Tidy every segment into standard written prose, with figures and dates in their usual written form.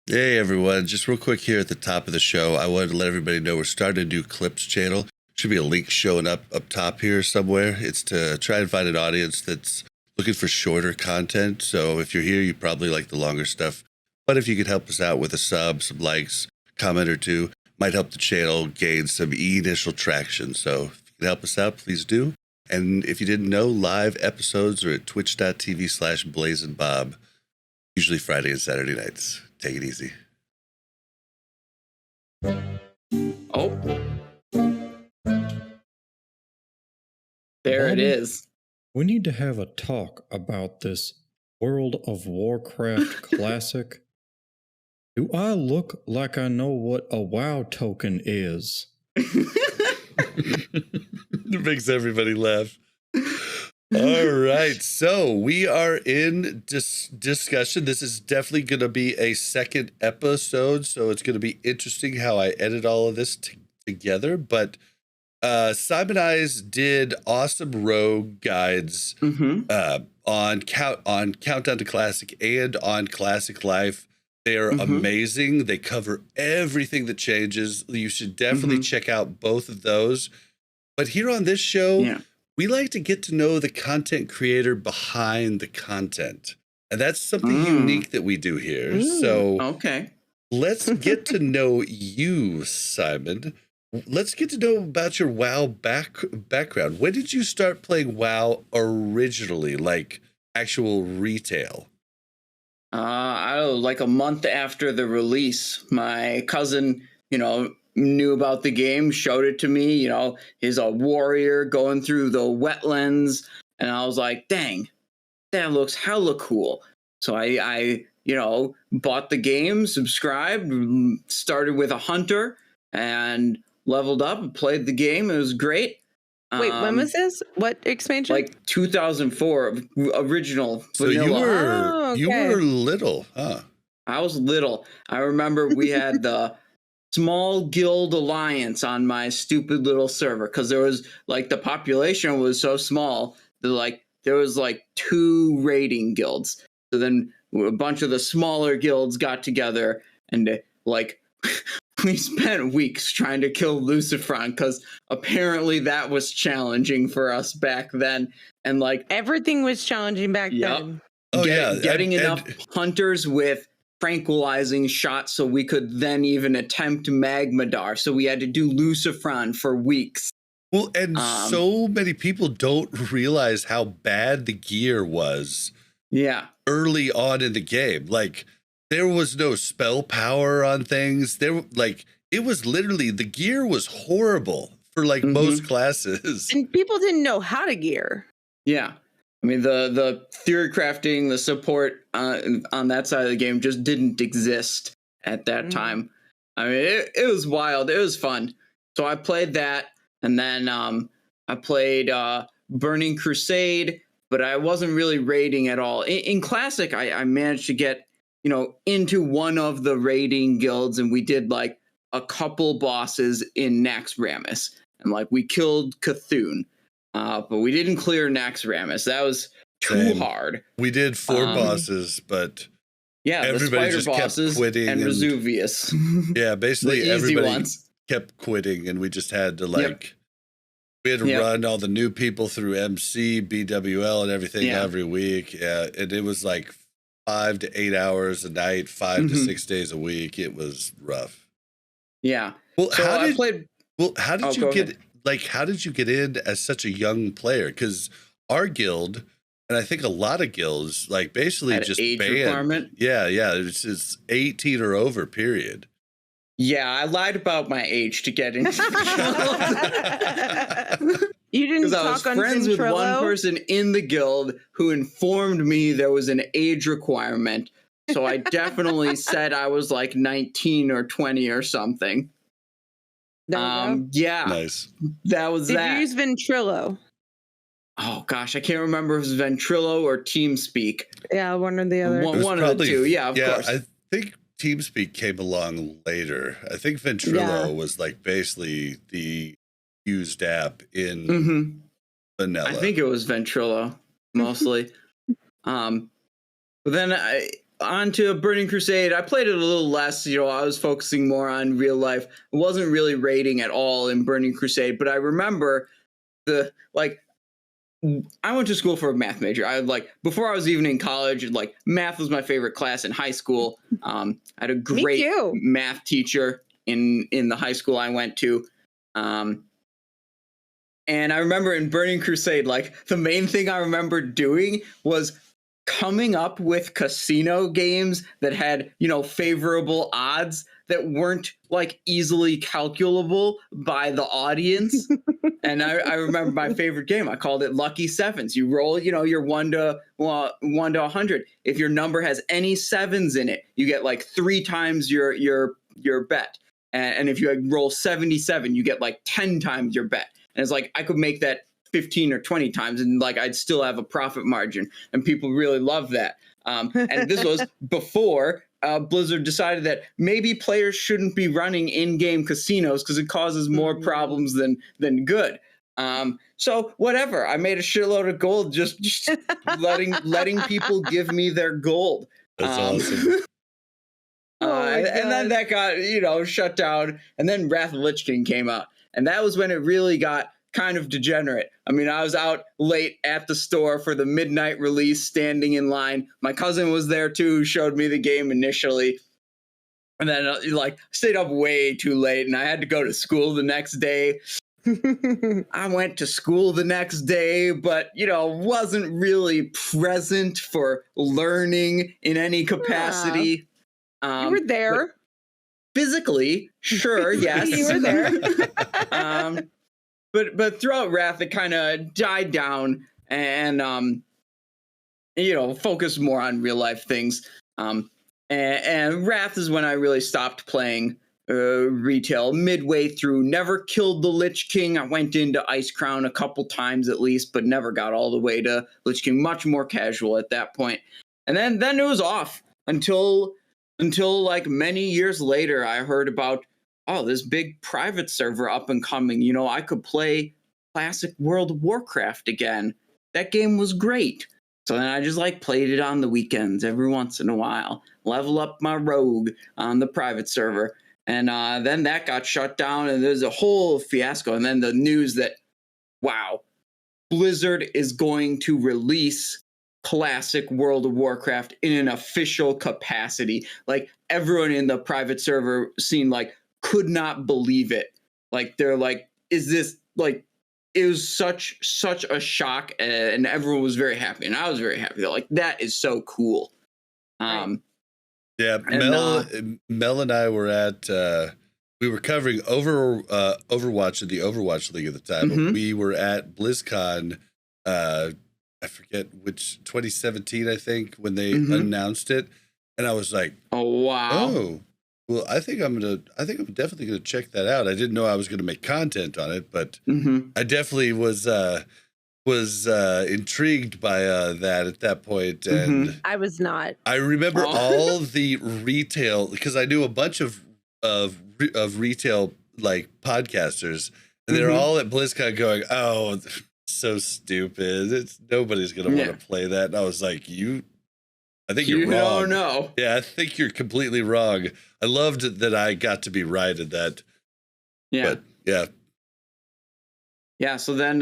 Hey everyone, just real quick here at the top of the show, I wanted to let everybody know we're starting a new clips channel. Should be a link showing up top here somewhere. It's to try and find an audience that's looking for shorter content. So if you're here, you probably like the longer stuff. But if you could help us out with a sub, some likes, comment or two, might help the channel gain some initial traction. So if you can help us out, please do. And if you didn't know, live episodes are at twitch.tv/blazeandbob, usually Friday and Saturday nights. Take it easy. Oh. There it is. We need to have a talk about this World of Warcraft classic. Do I look like I know what a WoW token is? It makes everybody laugh. All right, so we are in discussion. This is definitely going to be a second episode, so it's going to be interesting how I edit all of this together. But Simonize did awesome rogue guides on Countdown to Classic and on Classic Life. They are amazing. They cover everything that changes. You should definitely check out both of those. But here on this show, we like to get to know the content creator behind the content. And that's something unique that we do here. So let's get to know you, Simon. Let's get to know about your WoW background. When did you start playing WoW originally, like actual retail? I don't know, like a month after the release. My cousin, knew about the game, showed it to me. He's a warrior going through the wetlands, and I was like, dang, that looks hella cool. So I bought the game, subscribed, started with a hunter, and leveled up and played the game. It was great. Wait, when was this? What expansion? Like 2004, original so vanilla. You were little, huh? I was little. I remember we had the small guild alliance on my stupid little server because there was the population was so small that there was 2 raiding guilds. So then a bunch of the smaller guilds got together and we spent weeks trying to kill Lucifron because apparently that was challenging for us back then. And everything was challenging back then. Getting enough hunters with tranquilizing shots so we could then even attempt Magmadar. So we had to do Lucifron for weeks. Well, and so many people don't realize how bad the gear was. Yeah. Early on in the game. There was no spell power on things. It was literally, the gear was horrible for most classes. And people didn't know how to gear. Yeah. I mean, the theory crafting, the support on that side of the game just didn't exist at that time. I mean, it was wild. It was fun. So I played that, and then I played Burning Crusade, but I wasn't really raiding at all. In Classic, I managed to get, into one of the raiding guilds, and we did a couple bosses in Naxxramas, and we killed Cthulhu. But we didn't clear Naxxramas. That was too hard. We did 4 bosses, but everybody just kept quitting. And Vesuvius. Yeah, basically everybody kept quitting, and we just had to we had to run all the new people through MC, BWL, and everything every week. Yeah, and it was 5 to 8 hours a night, 5 to 6 days a week. It was rough. Yeah. Well, so how did you get? Ahead. How did you get in as such a young player? Because our guild, and I think a lot of guilds, basically had just age banned. Requirement. Yeah, it's 18 or over, period. Yeah, I lied about my age to get into the guild. You didn't talk I was on friends with Ventrilo? one person in the guild who informed me there was an age requirement. So I definitely said I was 19 or 20 or something. Yeah. Nice. That was Did that. you use Ventrilo? Oh gosh, I can't remember if it was Ventrilo or TeamSpeak. Yeah, one or the other. One of the two. Yeah, of course. I think TeamSpeak came along later. I think Ventrilo was basically the used app in vanilla. I think it was Ventrilo mostly. But then on to Burning Crusade. I played it a little less. You know, I was focusing more on real life. I wasn't really raiding at all in Burning Crusade, but I remember I went to school for a math major. Before I was even in college, math was my favorite class in high school. I had a great math teacher in the high school I went to. And I remember in Burning Crusade, the main thing I remember doing was coming up with casino games that had, favorable odds that weren't easily calculable by the audience. And I remember my favorite game. I called it Lucky Sevens. You roll, your 1 to 100. If your number has any sevens in it, you get 3 times your bet. And if you roll 77, you get 10 times your bet. And it's I could make that 15 or 20 times and I'd still have a profit margin, and people really love that. And this was before Blizzard decided that maybe players shouldn't be running in-game casinos because it causes more problems than good. So whatever, I made a shitload of gold just letting people give me their gold. That's awesome. And then that got shut down, and then Wrath of Lich King came out, and that was when it really got kind of degenerate. I mean, I was out late at the store for the midnight release, standing in line. My cousin was there too, who showed me the game initially. And then stayed up way too late, and I had to go to school the next day. I went to school the next day, but, wasn't really present for learning in any capacity. You were there. Physically, sure, yes. You were there. But throughout Wrath, it kind of died down and, focused more on real life things. And Wrath is when I really stopped playing retail. Midway through, never killed the Lich King. I went into Ice Crown a couple times at least, but never got all the way to Lich King. Much more casual at that point. And then it was off until many years later, I heard about, this big private server up and coming. I could play classic World of Warcraft again. That game was great. So then I just played it on the weekends every once in a while, level up my rogue on the private server. And then that got shut down, and there's a whole fiasco. And then the news that, wow, Blizzard is going to release classic World of Warcraft in an official capacity. Everyone in the private server scene could not believe it. They're is this it was such a shock, and everyone was very happy, and I was very happy. They're that is so cool. Right. Yeah, Mel and I were at we were covering Overwatch in the Overwatch League at the time. Mm-hmm. We were at BlizzCon, I forget which, 2017, I think, when they announced it, and I was like, "Oh wow! Oh, well, I think I'm definitely gonna check that out." I didn't know I was gonna make content on it, but I definitely was intrigued by that at that point, and I was not. I remember all the retail, because I knew a bunch of retail podcasters, and they're all at BlizzCon going, "Oh, so stupid! Nobody's gonna want to play that." And I was like, I think you're wrong. You don't know. Yeah, I think you're completely wrong. I loved that I got to be right at that. Yeah. But, yeah. So then,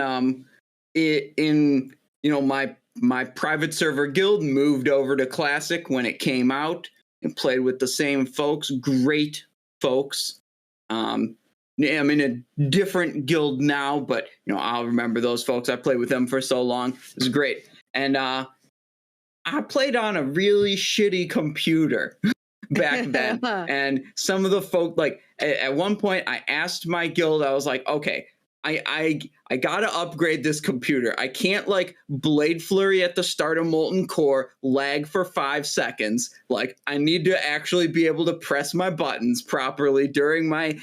my private server guild moved over to Classic when it came out and played with the same folks. Great folks. I'm in a different guild now, but I'll remember those folks. I played with them for so long. It was great. And I played on a really shitty computer back then. And some of the folk, at one point I asked my guild, I was like, okay, I gotta upgrade this computer. I can't Blade Flurry at the start of Molten Core, lag for 5 seconds. I need to actually be able to press my buttons properly during my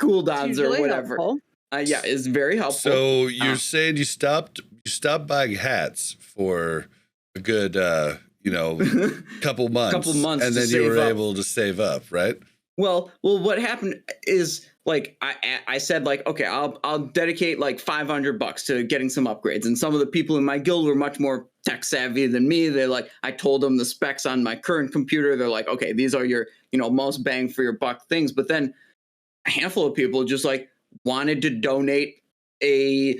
cooldowns or whatever. Yeah, it's very helpful. So you're saying you stopped buying hats for a good couple months, and then you were able to save up, right? Well, what happened is like I said like, okay, I'll dedicate like $500 to getting some upgrades, and some of the people in my guild were much more tech savvy than me. They're like, I told them the specs on my current computer. They're like, okay, these are your most bang for your buck things. But then a handful of people just like wanted to donate a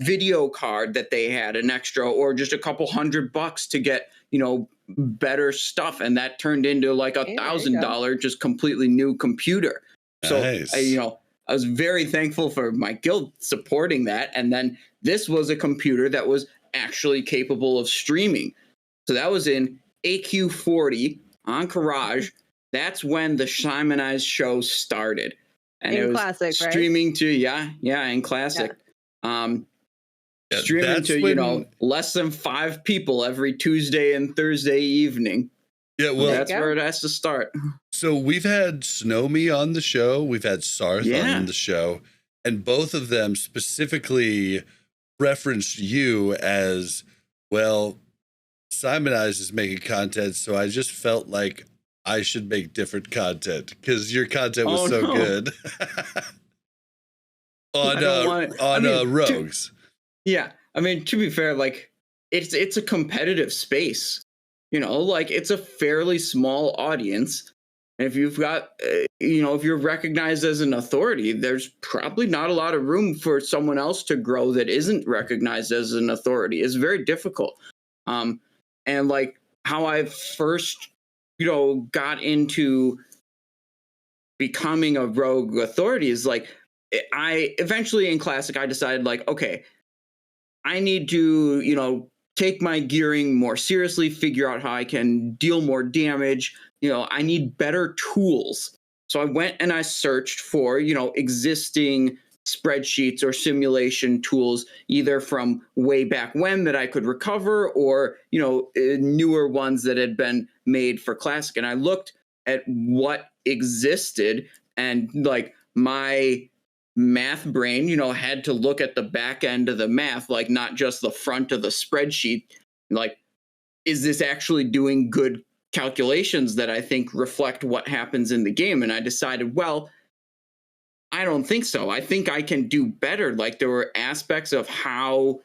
video card that they had, an extra, or just a couple $100 to get better stuff, and that turned into like $1,000 just completely new computer. So nice. I was very thankful for my guild supporting that, and then this was a computer that was actually capable of streaming. So that was in AQ40 on Garage. That's when the SimonizeShow started, and in it was Classic, streaming to in Classic. Streaming to less than 5 people every Tuesday and Thursday evening. Yeah, well, that's where it has to start. So we've had Snowme on the show, we've had Sarth on the show, and both of them specifically referenced you as, well, Simonize is making content, so I just felt like I should make different content because your content was good on Rogues. Yeah, I mean, to be fair, like it's a competitive space, like it's a fairly small audience. And if you've got, if you're recognized as an authority, there's probably not a lot of room for someone else to grow that isn't recognized as an authority. It's very difficult. And like how I first, got into becoming a rogue authority is like, I eventually in Classic, I decided like, okay, I need to, take my gearing more seriously, figure out how I can deal more damage. I need better tools. So I went and I searched for, existing spreadsheets or simulation tools, either from way back when that I could recover or, newer ones that had been made for Classic. And I looked at what existed, and like my math brain, had to look at the back end of the math, like not just the front of the spreadsheet. Like, is this actually doing good calculations that I think reflect what happens in the game? And I decided, well, I don't think so. I think I can do better. Like there were aspects of how,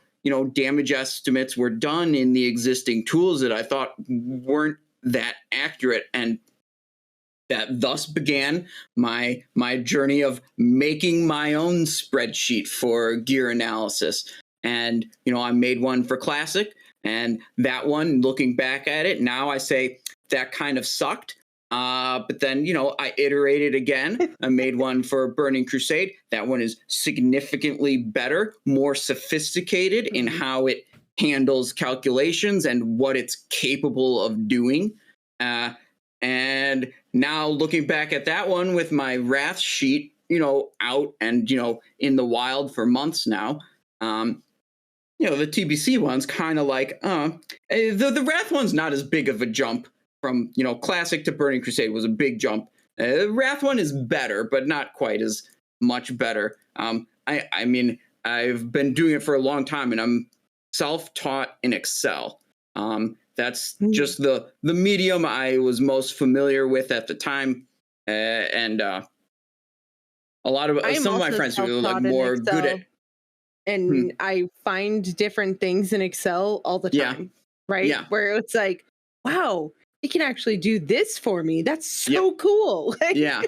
damage estimates were done in the existing tools that I thought weren't that accurate, and that thus began my journey of making my own spreadsheet for gear analysis. And, I made one for Classic, and that one, looking back at it, now I say that kind of sucked. But then, I iterated again. I made one for Burning Crusade. That one is significantly better, more sophisticated in how it handles calculations and what it's capable of doing. And now looking back at that one with my Wrath sheet, out and, in the wild for months now, the TBC one's kind of like, the Wrath one's not as big of a jump from, Classic to Burning Crusade was a big jump. Wrath one is better, but not quite as much better. I mean, I've been doing it for a long time, and I'm self-taught in Excel. That's just the medium I was most familiar with at the time, and a lot of some of my friends who are like more good at. And I find different things in Excel all the time, right? Yeah. Where it's like, wow, it can actually do this for me. That's so cool. Yeah.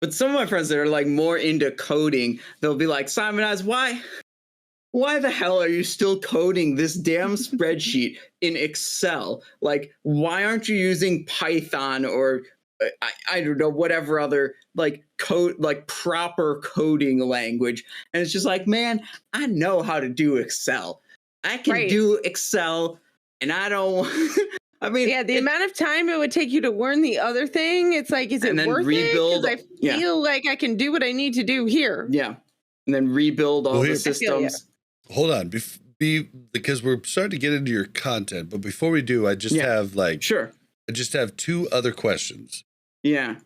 But some of my friends that are like more into coding, they'll be like, Simonize, why the hell are you still coding this damn spreadsheet in Excel? Like, why aren't you using Python or I don't know, whatever other like code, like proper coding language? And it's just like, man, I know how to do Excel. I can do Excel, and I don't. I mean, the amount of time it would take you to learn the other thing, it's like, is it worth it? Because I feel like I can do what I need to do here. Yeah, and then rebuild all the systems. Hold on, because we're starting to get into your content, but before we do, I just have I just have 2 other questions. Yeah.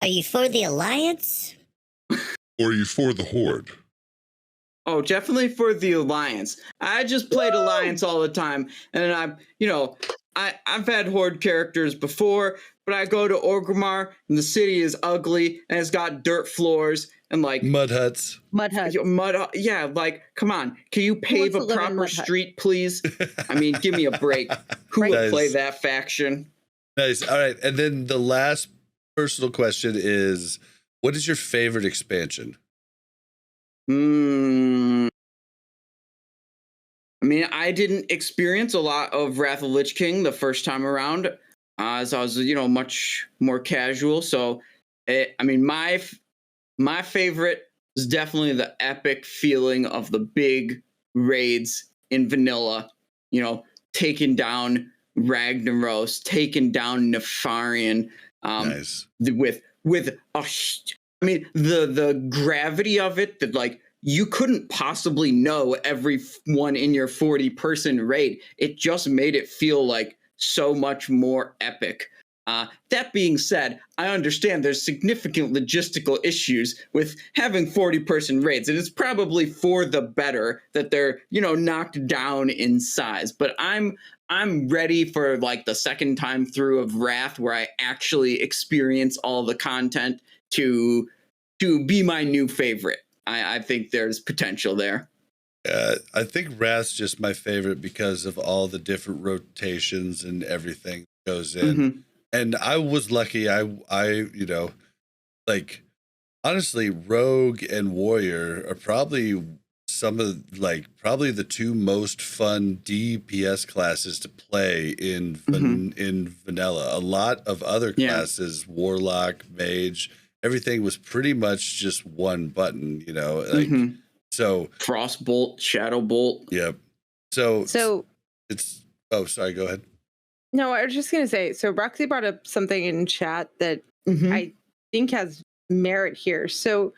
Are you for the Alliance? Or are you for the Horde? Oh, definitely for the Alliance. I just played Alliance all the time, and I've had Horde characters before, but I go to Orgrimmar, and the city is ugly, and it's got dirt floors and like mud huts. Yeah, like come on, can you pave a proper street, please? I mean, give me a break. Who would play that faction? Nice. All right, and then the last personal question is, what is your favorite expansion? I mean, I didn't experience a lot of Wrath of Lich King the first time around, as I was, much more casual. So, my favorite is definitely the epic feeling of the big raids in vanilla. Taking down Ragnaros, taking down Nefarian. Nice. The gravity of it, that like you couldn't possibly know everyone in your 40-person raid. It just made it feel like so much more epic. That being said, I understand there's significant logistical issues with having 40-person raids, and it's probably for the better that they're, knocked down in size. But I'm ready for like the second time through of Wrath, where I actually experience all the content to be my new favorite. I think there's potential there. I think Wrath's just my favorite because of all the different rotations and everything that goes in. Mm-hmm. And I was lucky. I honestly, Rogue and Warrior are probably probably the two most fun DPS classes to play in vanilla. A lot of other classes, Warlock, Mage, everything was pretty much just one button, so Frostbolt, Shadowbolt. Yep. So it's, sorry, go ahead. No, I was just going to say, so Roxy brought up something in chat that I think has merit here. So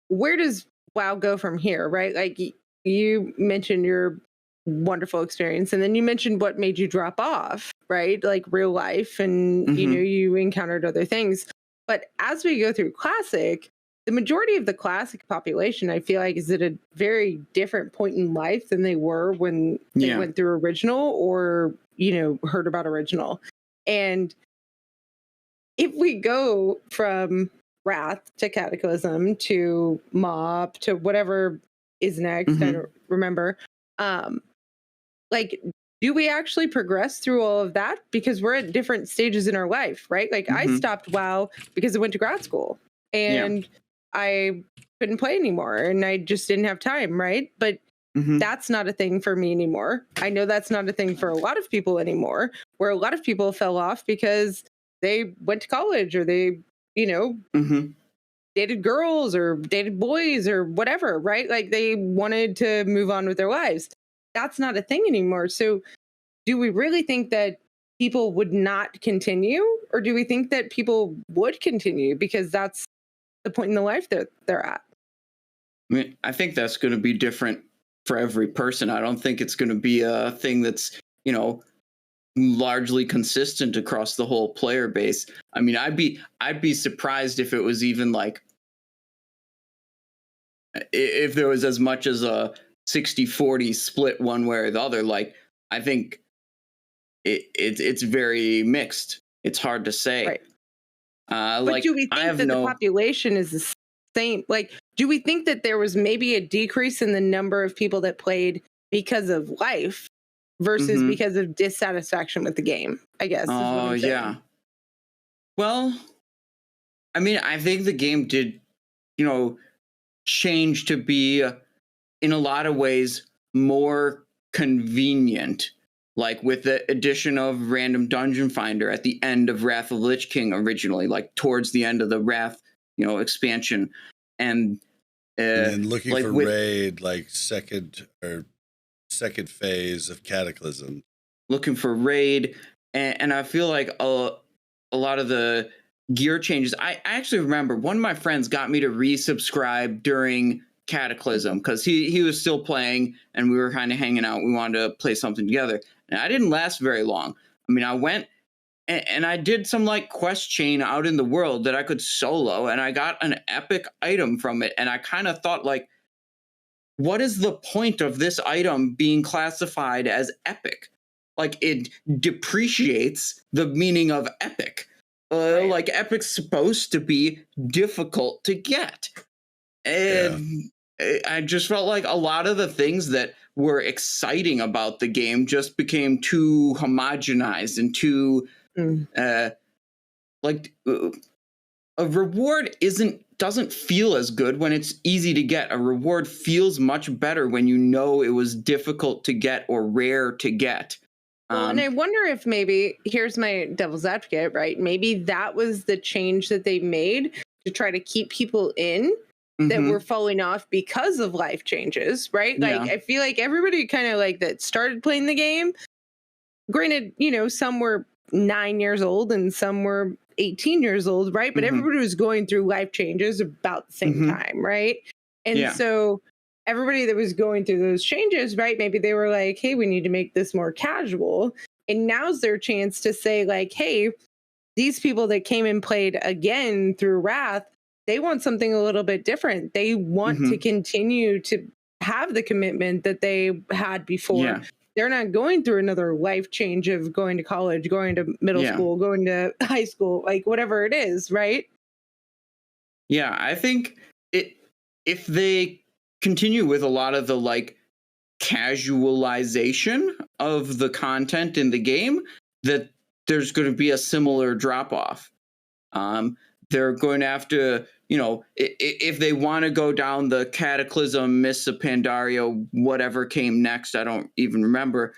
where does WoW go from here, right? Like you mentioned your wonderful experience, and then you mentioned what made you drop off, right? Like real life, and you encountered other things. But as we go through Classic, the majority of the Classic population, I feel like, is at a very different point in life than they were when they went through Original or, heard about Original. And if we go from Wrath to Cataclysm to Mob to whatever is next, I don't remember, do we actually progress through all of that? Because we're at different stages in our life, right? Like I stopped WoW because I went to grad school and I couldn't play anymore and I just didn't have time, right? But that's not a thing for me anymore. I know that's not a thing for a lot of people anymore, where a lot of people fell off because they went to college or they, dated girls or dated boys or whatever, right? Like they wanted to move on with their lives. That's not a thing anymore. So do we really think that people would not continue, or do we think that people would continue because that's the point in the life that they're at? I mean, I think that's going to be different for every person. I don't think it's going to be a thing that's, largely consistent across the whole player base. I mean, I'd be surprised if it was even like, if there was as much as a 60-40 split one way or the other. Like, I think it's very mixed. It's hard to say. Right. But do we think that the population is the same? Like, do we think that there was maybe a decrease in the number of people that played because of life versus because of dissatisfaction with the game, I guess? Oh, yeah. Well, I mean, I think the game did, change to be, in a lot of ways, more convenient. Like with the addition of Random Dungeon Finder at the end of Wrath of Lich King originally, like towards the end of the Wrath, expansion. And looking for raid, like second phase of Cataclysm. Looking for raid. And I feel like a lot of the gear changes. I actually remember one of my friends got me to resubscribe during Cataclysm because he was still playing and we were kind of hanging out. We wanted to play something together. And I didn't last very long. I mean, I went and I did some like quest chain out in the world that I could solo, and I got an epic item from it. And I kind of thought like, what is the point of this item being classified as epic? Like, it depreciates the meaning of epic. Right. Like, epic's supposed to be difficult to get. And I just felt like a lot of the things that were exciting about the game just became too homogenized and too like a reward doesn't feel as good when it's easy to get. A reward feels much better when you know it was difficult to get or rare to get. Well, and I wonder if maybe, here's my devil's advocate, right? Maybe that was the change that they made to try to keep people in that were falling off because of life changes, right? Like, I feel like everybody kind of like that started playing the game. Granted, you know, some were 9 years old and some were 18 years old, right? But everybody was going through life changes about the same time, right? And so everybody that was going through those changes, right? Maybe they were like, hey, we need to make this more casual. And now's their chance to say, like, hey, these people that came and played again through Wrath, they want something a little bit different. They want to continue to have the commitment that they had before. Yeah. They're not going through another life change of going to college, going to middle school, going to high school, like whatever it is, right? Yeah, I think if they continue with a lot of the like casualization of the content in the game, that there's going to be a similar drop off. They're going to have to, you know, if they want to go down the Cataclysm, Mists of Pandaria, whatever came next, I don't even remember,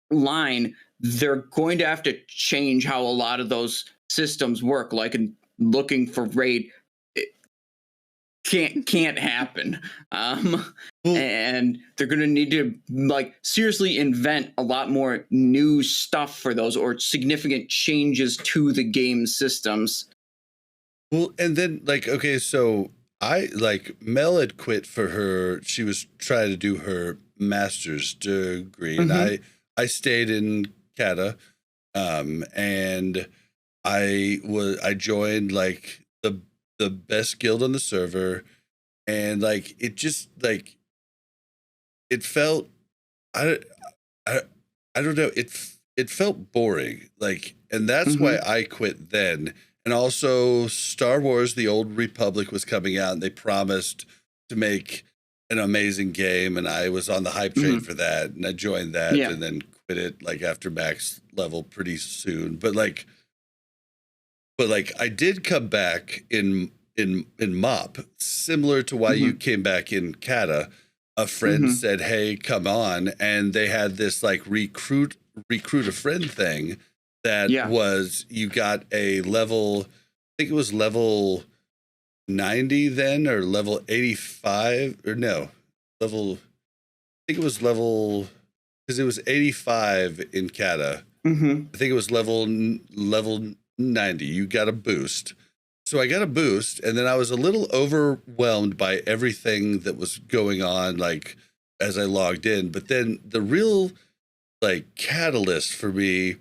line, they're going to have to change how a lot of those systems work. Like, looking for raid, it can't happen. And they're going to need to like seriously invent a lot more new stuff for those, or significant changes to the game systems. Well, and then like, okay, so Mel had quit for her. She was trying to do her master's degree, and I stayed in Cata, and I joined like the best guild on the server, and like it just like it felt I don't know, it felt boring, like, and that's why I quit then. And also Star Wars The Old Republic was coming out, and they promised to make an amazing game, and I was on the hype train for that, and I joined that and then quit it like after max level pretty soon. But I did come back in MOP, similar to why you came back in Cata. A friend said, hey, come on, and they had this like recruit a friend thing that was, you got a level, I think it was level 90 then, or level 85, or no, level, I think it was level, because it was 85 in Cata. I think it was level 90. You got a boost. So I got a boost, and then I was a little overwhelmed by everything that was going on, like, as I logged in. But then the real, like, catalyst for me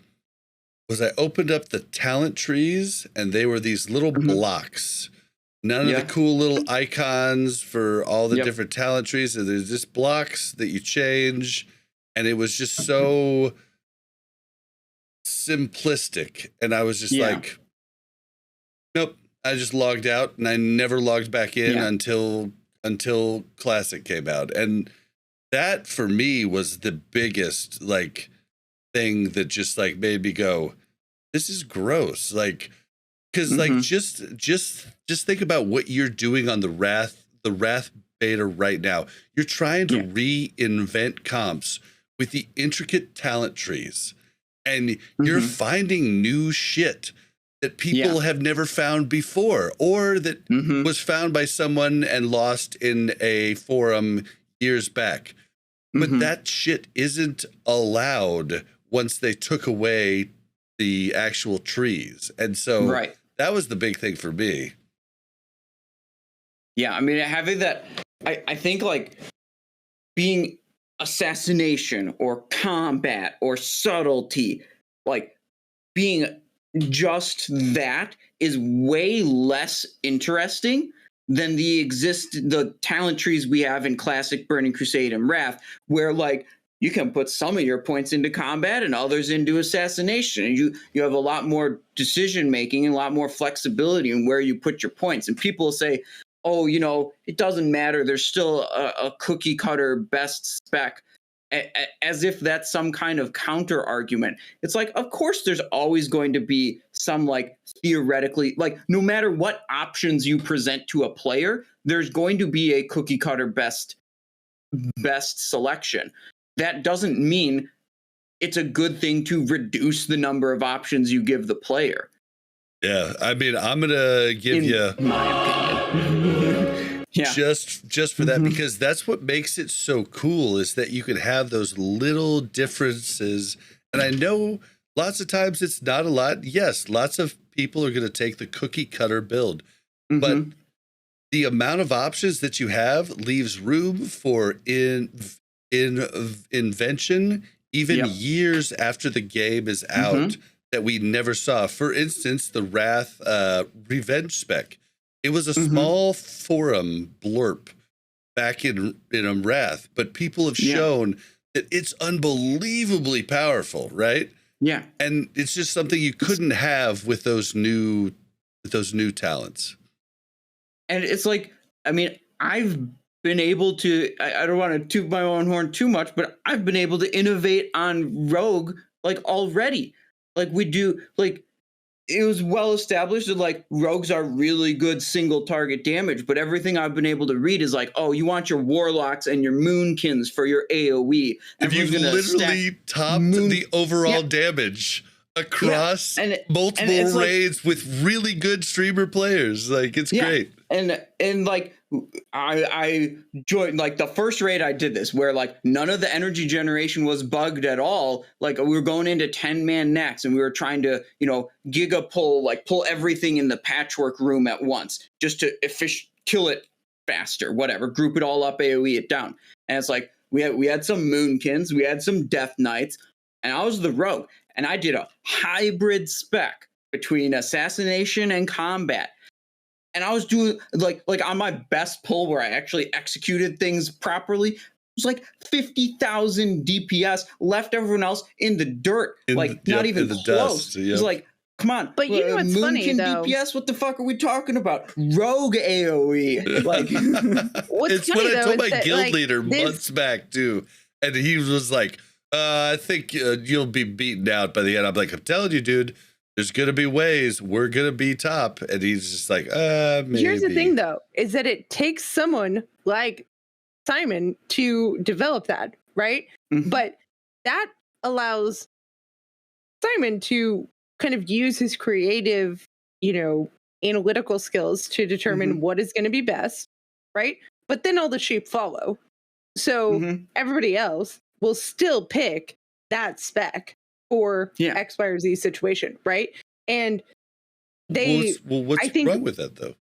was I opened up the talent trees, and they were these little blocks. None of the cool little icons for all the different talent trees. So there's just blocks that you change, and it was just so simplistic. And I was just like, nope. I just logged out, and I never logged back in until Classic came out. And that for me was the biggest like thing that just like made me go, this is gross. Like, because like just think about what you're doing on the Wrath beta right now. You're trying to reinvent comps with the intricate talent trees, and you're finding new shit that people have never found before, or that was found by someone and lost in a forum years back. But that shit isn't allowed once they took away the actual trees. And so that was the big thing for me. Yeah, I mean, having that, I think like being assassination or combat or subtlety, like being just that is way less interesting than the talent trees we have in Classic, Burning Crusade, and Wrath, where like you can put some of your points into combat and others into assassination. And you have a lot more decision making and a lot more flexibility in where you put your points. And people will say, oh, it doesn't matter. There's still a cookie cutter best spec, as if that's some kind of counter argument. It's like, of course, there's always going to be some like theoretically, like no matter what options you present to a player, there's going to be a cookie cutter best selection. That doesn't mean it's a good thing to reduce the number of options you give the player. Yeah, I mean, I'm gonna give you my opinion. Yeah, just for that, because that's what makes it so cool, is that you can have those little differences. And I know lots of times it's not a lot. Yes, lots of people are going to take the cookie cutter build, but the amount of options that you have leaves room for invention, even years after the game is out, that we never saw. For instance, the Wrath revenge spec. It was a small forum blurb back in Wrath, but people have shown that it's unbelievably powerful, right? Yeah. And it's just something you couldn't have with those new talents. And it's like, I mean, I've been able to, I don't want to toot my own horn too much, but I've been able to innovate on Rogue like already. Like we do, like it was well established that like rogues are really good single target damage, but everything I've been able to read is like, oh, you want your warlocks and your moonkins for your AoE. If you've literally topped the overall damage across multiple raids with really good streamer players, like it's great. And like I joined like the first raid I did this where like none of the energy generation was bugged at all. Like we were going into 10-man necks and we were trying to, giga pull everything in the patchwork room at once just to kill it faster, whatever, group it all up, AoE it down. And it's like we had some moonkins, we had some death knights, and I was the rogue, and I did a hybrid spec between assassination and combat. And I was doing like on my best pull where I actually executed things properly. It was like 50,000 DPS, left everyone else in the dirt, not even close. Dust, It was like, come on. But you know what's funny though? DPS, what the fuck are we talking about? Rogue AoE. Like, it's funny, when I told my guild leader months back too, and he was like, I think you'll be beaten out by the end. I'm like, I'm telling you, dude. There's going to be ways we're going to be top. And he's just like, maybe. Here's the thing, though, is that it takes someone like Simon to develop that, right? But that allows Simon to kind of use his creative, analytical skills to determine what is going to be best, right? But then all the sheep follow. So everybody else will still pick that spec for X, Y, or Z situation, right? And what's wrong with that, though?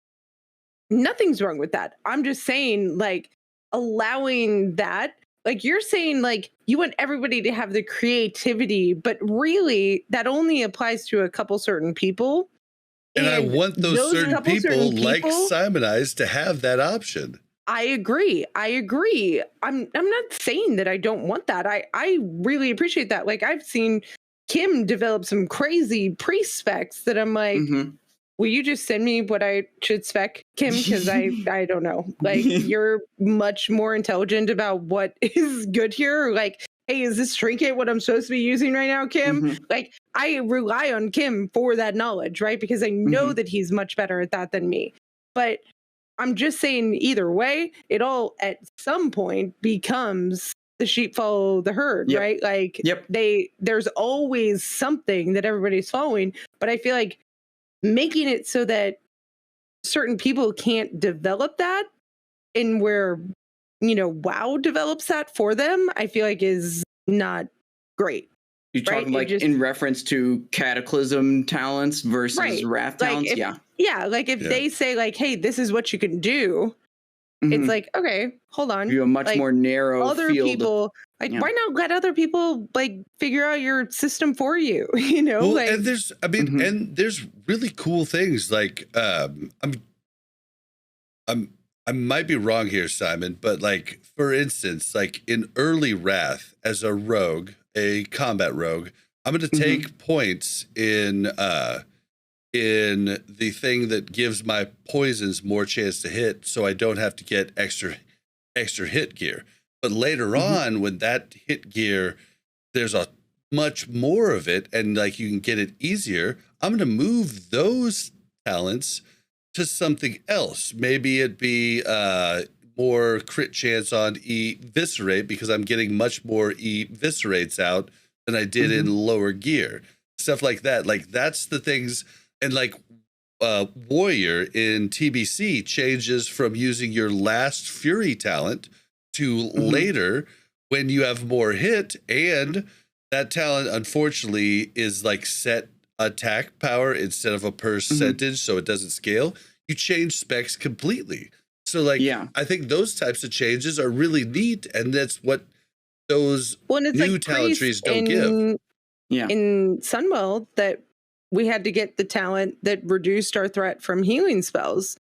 Nothing's wrong with that. I'm just saying, like, allowing that, like, you're saying, like, you want everybody to have the creativity, but really, that only applies to a couple certain people. And I want those certain people, like Simonize, to have that option. I agree. I'm not saying that I don't want that. I really appreciate that. Like I've seen Kim develop some crazy pre-specs that I'm like, will you just send me what I should spec, Kim? Because I don't know. Like you're much more intelligent about what is good here. Like, hey, is this trinket what I'm supposed to be using right now, Kim? Like I rely on Kim for that knowledge, right? Because I know that he's much better at that than me. But I'm just saying either way, it all at some point becomes the sheep follow the herd, right? Like there's always something that everybody's following, but I feel like making it so that certain people can't develop that and where, WoW develops that for them, I feel like is not great. You're talking like in reference to Cataclysm talents versus Wrath talents? Like if they say like, hey, this is what you can do, it's like, okay, hold on. You have a much more narrow other field. People, like, why not let other people like figure out your system for you? Well, like, and there's, and there's really cool things like, I'm I might be wrong here, Simon, but like for instance, like in early Wrath as a rogue, a combat rogue, I'm going to take points in the thing that gives my poisons more chance to hit, so I don't have to get extra hit gear. But later on, when that hit gear, there's a much more of it, and like you can get it easier, I'm going to move those talents to something else. Maybe it'd be more crit chance on eviscerate because I'm getting much more eviscerates out than I did in lower gear. Stuff like that. Like that's the things. And like warrior in TBC changes from using your last fury talent to later when you have more hit, and that talent unfortunately is like set attack power instead of a percentage, so it doesn't scale. You change specs completely. So like I think those types of changes are really neat, and that's what those new like talent trees don't give. In Sunwell, that we had to get the talent that reduced our threat from healing spells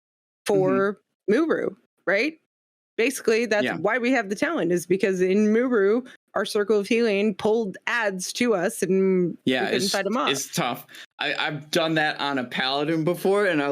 for Muru, right? Basically, that's why we have the talent, is because in Muru, our circle of healing pulled adds to us, and we couldn't fight them off. It's tough. I've done that on a paladin before, and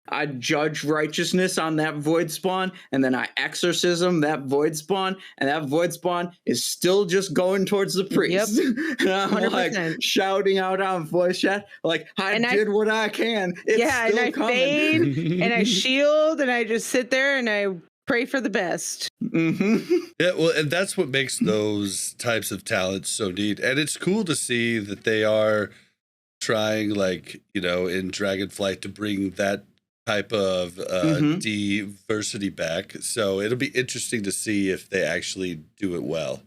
I judge righteousness on that void spawn, and then I exorcism that void spawn, and that void spawn is still just going towards the priest. And I'm 100%. Like shouting out on voice chat, like I did what I can. It's still and I coming. fade, and I shield, and I just sit there and I pray for the best. Yeah, well, and that's what makes those types of talents so neat. And it's cool to see that they are trying, like, you know, in Dragonflight to bring that type of diversity back. So it'll be interesting to see if they actually do it well.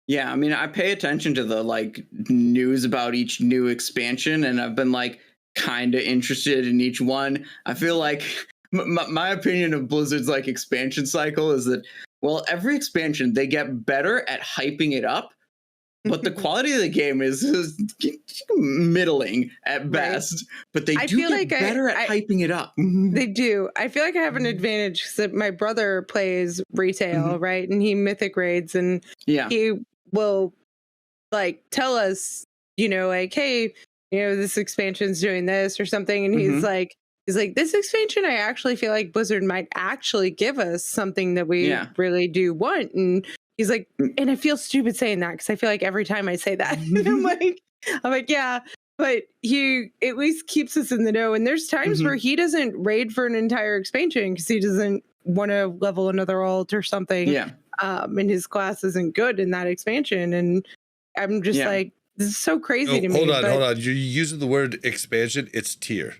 Yeah, I mean, I pay attention to the like news about each new expansion, and I've been like kind of interested in each one. I feel like my opinion of Blizzard's like expansion cycle is that, well, every expansion they get better at hyping it up, but the quality of the game is middling at best. But they do get better at hyping it up. They do. I feel like I have an advantage because my brother plays retail, right? And he mythic raids, and he will like tell us, you know, like, hey, you know, this expansion's doing this or something, and he's like, this expansion, I actually feel like Blizzard might actually give us something that we really do want. And he's like, and I feel stupid saying that because I feel like every time I say that, I'm like, yeah, but he at least keeps us in the know. And there's times where he doesn't raid for an entire expansion because he doesn't want to level another alt or something. Yeah. And his class isn't good in that expansion. And I'm just like, this is so crazy to me. Hold on. You're using the word expansion. It's tier.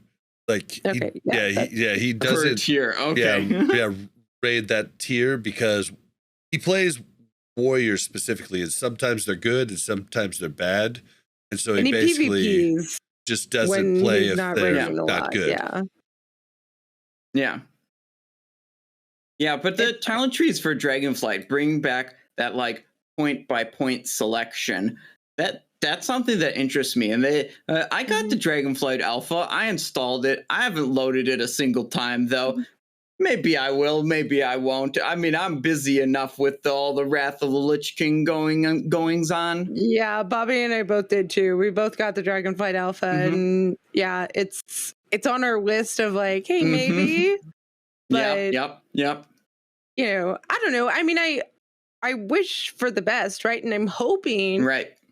Like, he doesn't tier. Okay. Raid that tier because he plays warriors specifically, and sometimes they're good and sometimes they're bad, and so he basically PvPs just doesn't play if they're not good. Yeah, but the talent trees for Dragonflight bring back that like point by point selection. That's something that interests me. And I got the Dragonflight Alpha. I installed it. I haven't loaded it a single time, though. Maybe I will. Maybe I won't. I mean, I'm busy enough with all the Wrath of the Lich King goings on. Yeah, Bobby and I both did, too. We both got the Dragonflight Alpha. And yeah, it's on our list of like, hey, maybe. But, Yep. You know, I don't know. I mean, I wish for the best, right? And I'm hoping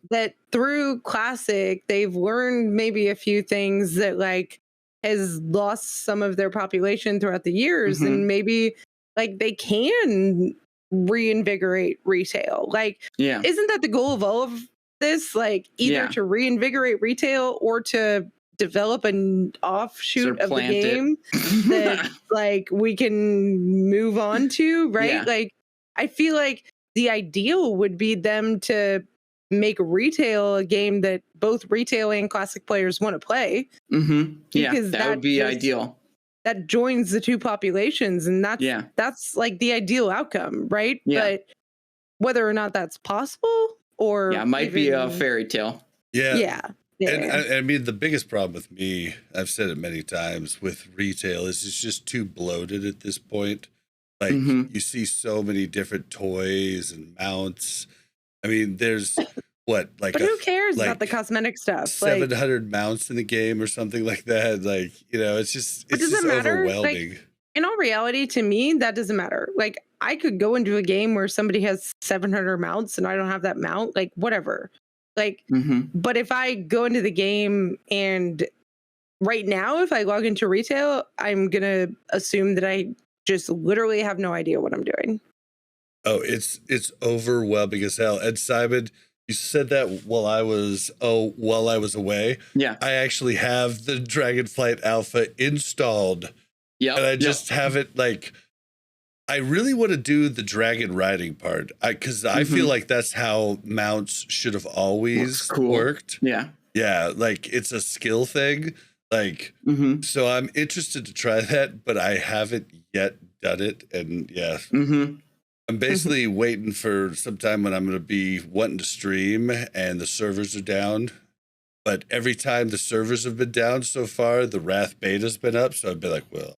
that through Classic, they've learned maybe a few things that like has lost some of their population throughout the years, and maybe like they can reinvigorate retail. Like, isn't that the goal of all of this? Like, either to reinvigorate retail or to develop an offshoot of the game that like we can move on to, right? Like, I feel like the ideal would be them to make retail a game that both retail and classic players want to play. Because that would be ideal. That joins the two populations, and that's like the ideal outcome, right? But whether or not that's possible, or it might be a fairy tale. Yeah. Yeah. And I mean, the biggest problem with me, I've said it many times, with retail is it's just too bloated at this point. Like you see so many different toys and mounts. I mean, there's what, like, but who cares about the cosmetic stuff? 700 mounts in the game or something like that. Like, you know, it's just overwhelming. Like, in all reality, to me, that doesn't matter. Like, I could go into a game where somebody has 700 mounts and I don't have that mount, like, whatever. Like, but if I go into the game and right now, if I log into retail, I'm going to assume that I just literally have no idea what I'm doing. Oh, it's overwhelming as hell. And Simon, you said that while I was away. Yeah. I actually have the Dragonflight Alpha installed. Yeah. And I just have it, like, I really want to do the dragon riding part because I feel like that's how mounts should have always worked. Yeah. Yeah. Like, it's a skill thing. Like, so I'm interested to try that, but I haven't yet done it. And yeah, I'm basically waiting for some time when I'm going to be wanting to stream and the servers are down. But every time the servers have been down so far, the Wrath beta's been up. So I'd be like, well,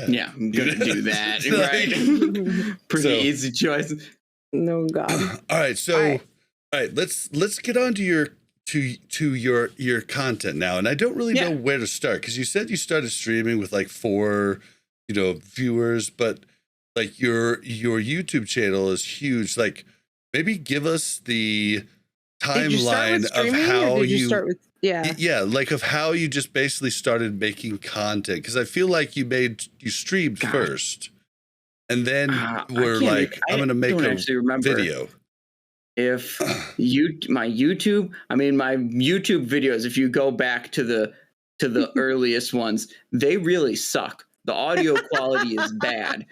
yeah, I'm going to do that. Right. Pretty easy choice. No God. All right. So, all right, let's get on to your content now. And I don't really know where to start because you said you started streaming with like 4, viewers, but like your YouTube channel is huge. Like, maybe give us the timeline of how of how you just basically started making content, because I feel like you streamed first and then we're like, I'm gonna make a video. If my YouTube videos, if you go back to the earliest ones, they really suck. The audio quality is bad.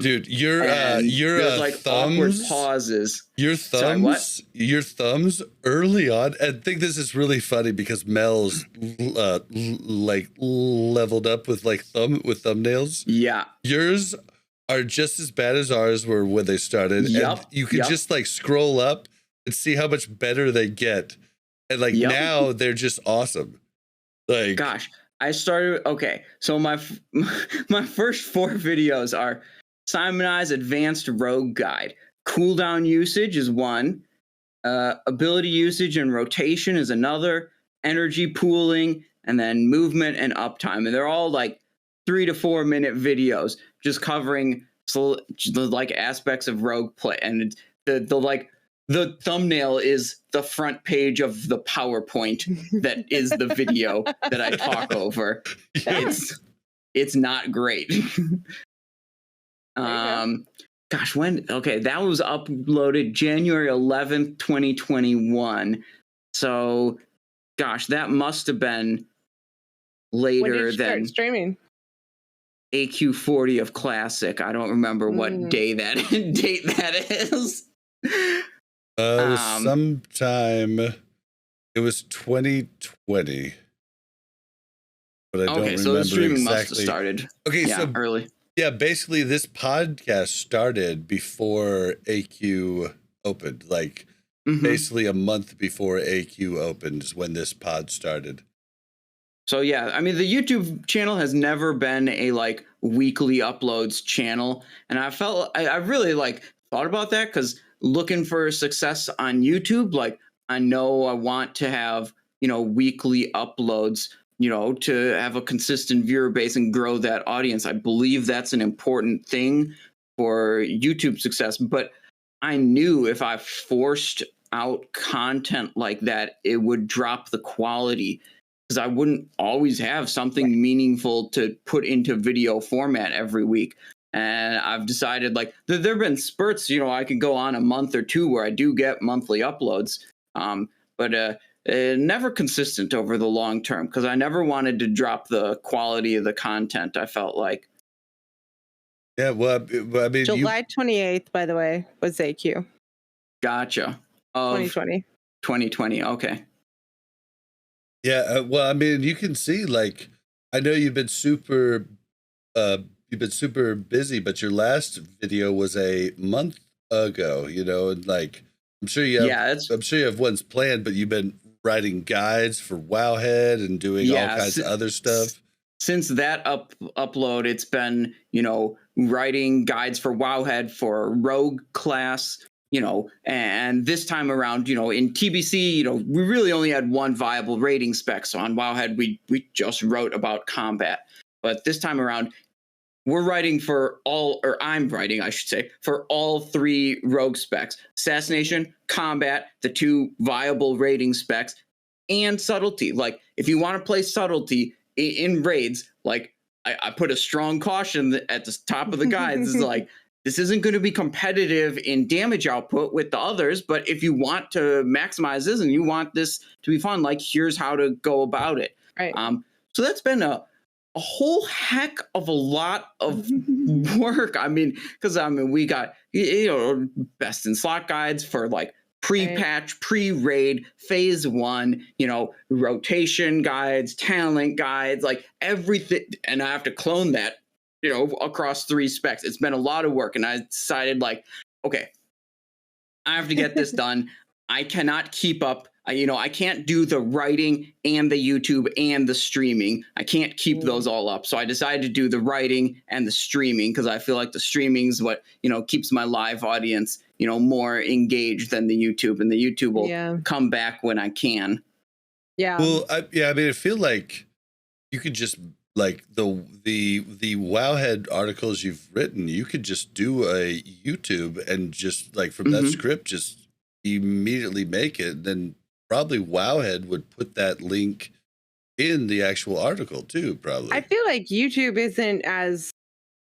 Dude, your like thumbs, awkward pauses. Your thumbs early on. I think this is really funny because Mel's like leveled up with like thumbnails. Yeah, yours are just as bad as ours were when they started. And you could just like scroll up and see how much better they get. And like now they're just awesome. Like, gosh. I started, so my first 4 videos are Simonize Advanced Rogue Guide. Cooldown usage is one. Ability usage and rotation is another. Energy pooling, and then movement and uptime. And they're all like 3 to 4 minute videos just covering the like aspects of rogue play. And the thumbnail is the front page of the PowerPoint that is the video that I talk over. It's not great. Gosh, that was uploaded January 11th, 2021. So, gosh, that must have been later than streaming. AQ40 of Classic. I don't remember what date that is. Sometime it was 2020, but I don't remember so the streaming exactly. Must have started. So early. Yeah, basically this podcast started before AQ opened. Like basically a month before AQ opened is when this pod started. So yeah, I mean the YouTube channel has never been a like weekly uploads channel, and I felt I really like thought about that because looking for success on YouTube, like I know I want to have, weekly uploads, to have a consistent viewer base and grow that audience. I believe that's an important thing for YouTube success. But I knew if I forced out content like that, it would drop the quality because I wouldn't always have something meaningful to put into video format every week. And I've decided like there have been spurts, I can go on a month or 2 where I do get monthly uploads, but never consistent over the long term because I never wanted to drop the quality of the content. I felt like. Yeah, well, I mean, July 28th, by the way, was AQ. Gotcha. 2020. 2020. Okay. Yeah. Well, I mean, you can see like I know you've been super busy, but your last video was a month ago, and like I'm sure you have ones planned, but you've been writing guides for Wowhead and doing all kinds of other stuff. Since that upload, it's been, writing guides for Wowhead for Rogue class, and this time around, in TBC, we really only had one viable rating spec. So on Wowhead, we just wrote about combat. But this time around, I'm writing, I should say, for all 3 rogue specs: assassination, combat, the 2 viable rating specs, and subtlety. Like, if you want to play subtlety in raids, like, I put a strong caution at the top of the guides. Is like, this isn't going to be competitive in damage output with the others, but if you want to maximize this and you want this to be fun, like, here's how to go about it. Right. So that's been a whole heck of a lot of work. I mean, because we got best in slot guides for like pre-patch, pre-raid, phase 1, rotation guides, talent guides, like everything, and I have to clone that, across 3 specs. It's been a lot of work, and I decided, like, okay, I have to get this done. I cannot keep up. I can't do the writing and the YouTube and the streaming. I can't keep those all up. So I decided to do the writing and the streaming, because I feel like the streaming is what, keeps my live audience, more engaged than the YouTube, and the YouTube will come back when I can. Yeah. Well, I feel like you could just, like, the Wowhead articles you've written, you could just do a YouTube and just, like, from that script, just immediately make it. Then probably Wowhead would put that link in the actual article too, probably. I feel like YouTube isn't as,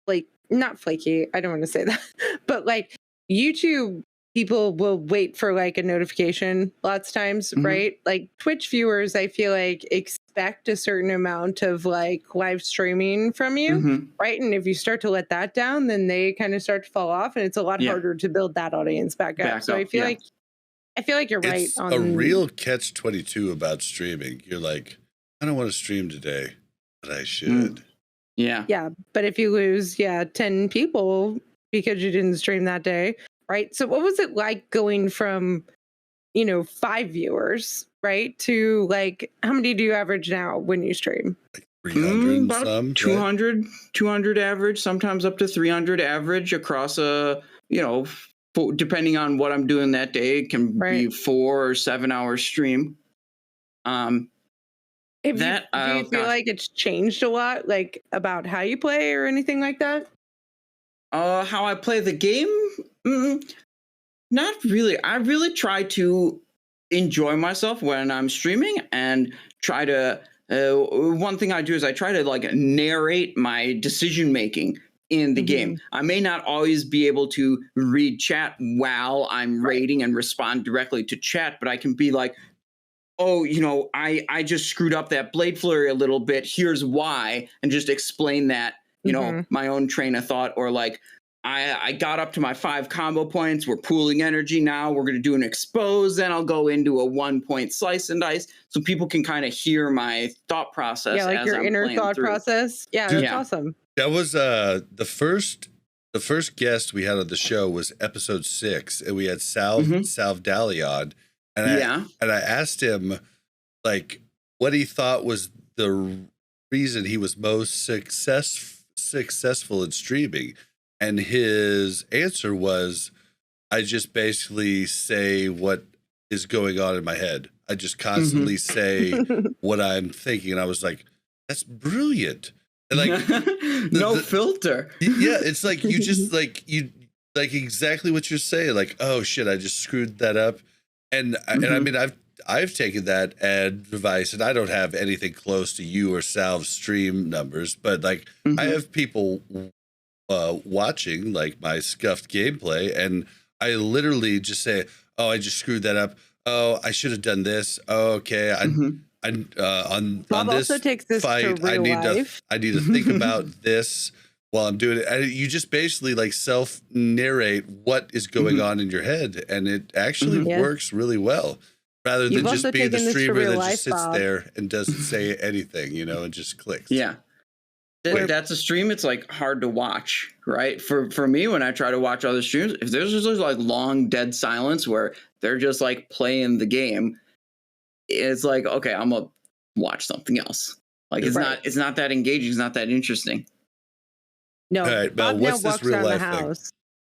like, not flaky. I don't want to say that, but like YouTube people will wait for like a notification lots of times, right? Like Twitch viewers, I feel like expect a certain amount of like live streaming from you, right? And if you start to let that down, then they kind of start to fall off, and it's a lot harder to build that audience back up. So I feel like you're right. It's a real catch-22 about streaming. You're like, I don't want to stream today, but I should. Yeah. Yeah. But if you lose, 10 people because you didn't stream that day, right? So what was it like going from, 5 viewers, right, to like, how many do you average now when you stream? Like 300 about some, 200 average, sometimes up to 300 average across a, depending on what I'm doing that day, it can be 4 or 7 hour stream. Do you feel like it's changed a lot, like about how you play or anything like that? How I play the game? Not really. I really try to enjoy myself when I'm streaming, and try to, one thing I do is I try to like narrate my decision making in the game. I may not always be able to read chat while I'm raiding and respond directly to chat, but I can be like, oh, I just screwed up that blade flurry a little bit. Here's why, and just explain that, my own train of thought. Or like, I got up to my 5 combo points. We're pooling energy now. We're going to do an expose. Then I'll go into a 1-point slice and dice, so people can kind of hear my thought process. Yeah, like as your I'm inner thought through. process. Yeah, Dude, that's awesome. That was the first guest we had on the show was episode 6, and we had Salve Dali on, and I asked him like what he thought was the reason he was most successful in streaming, and his answer was, I just basically say what is going on in my head. I just constantly say what I'm thinking, and I was like, that's brilliant. And like no filter. Yeah, it's like you just like exactly what you're saying. Like, oh shit, I just screwed that up. And and I mean, I've taken that advice, and I don't have anything close to you or Salve's stream numbers, but like I have people watching like my scuffed gameplay, and I literally just say, oh, I just screwed that up. Oh, I should have done this. Oh, okay. On Bob this also takes this fight, to real life. I need to think about this while I'm doing it. And you just basically like self narrate what is going on in your head, and it actually works really well. Rather than just being the streamer that just sits there and doesn't say anything, and just clicks. Yeah. That's a stream. It's like hard to watch, right? For me, when I try to watch other streams, if there's just like long dead silence where they're just like playing the game, it's like, okay, I'm gonna watch something else. Like it's not that engaging, it's not that interesting. No, All right, Mel, Bob what's now this walks real around the life thing? house.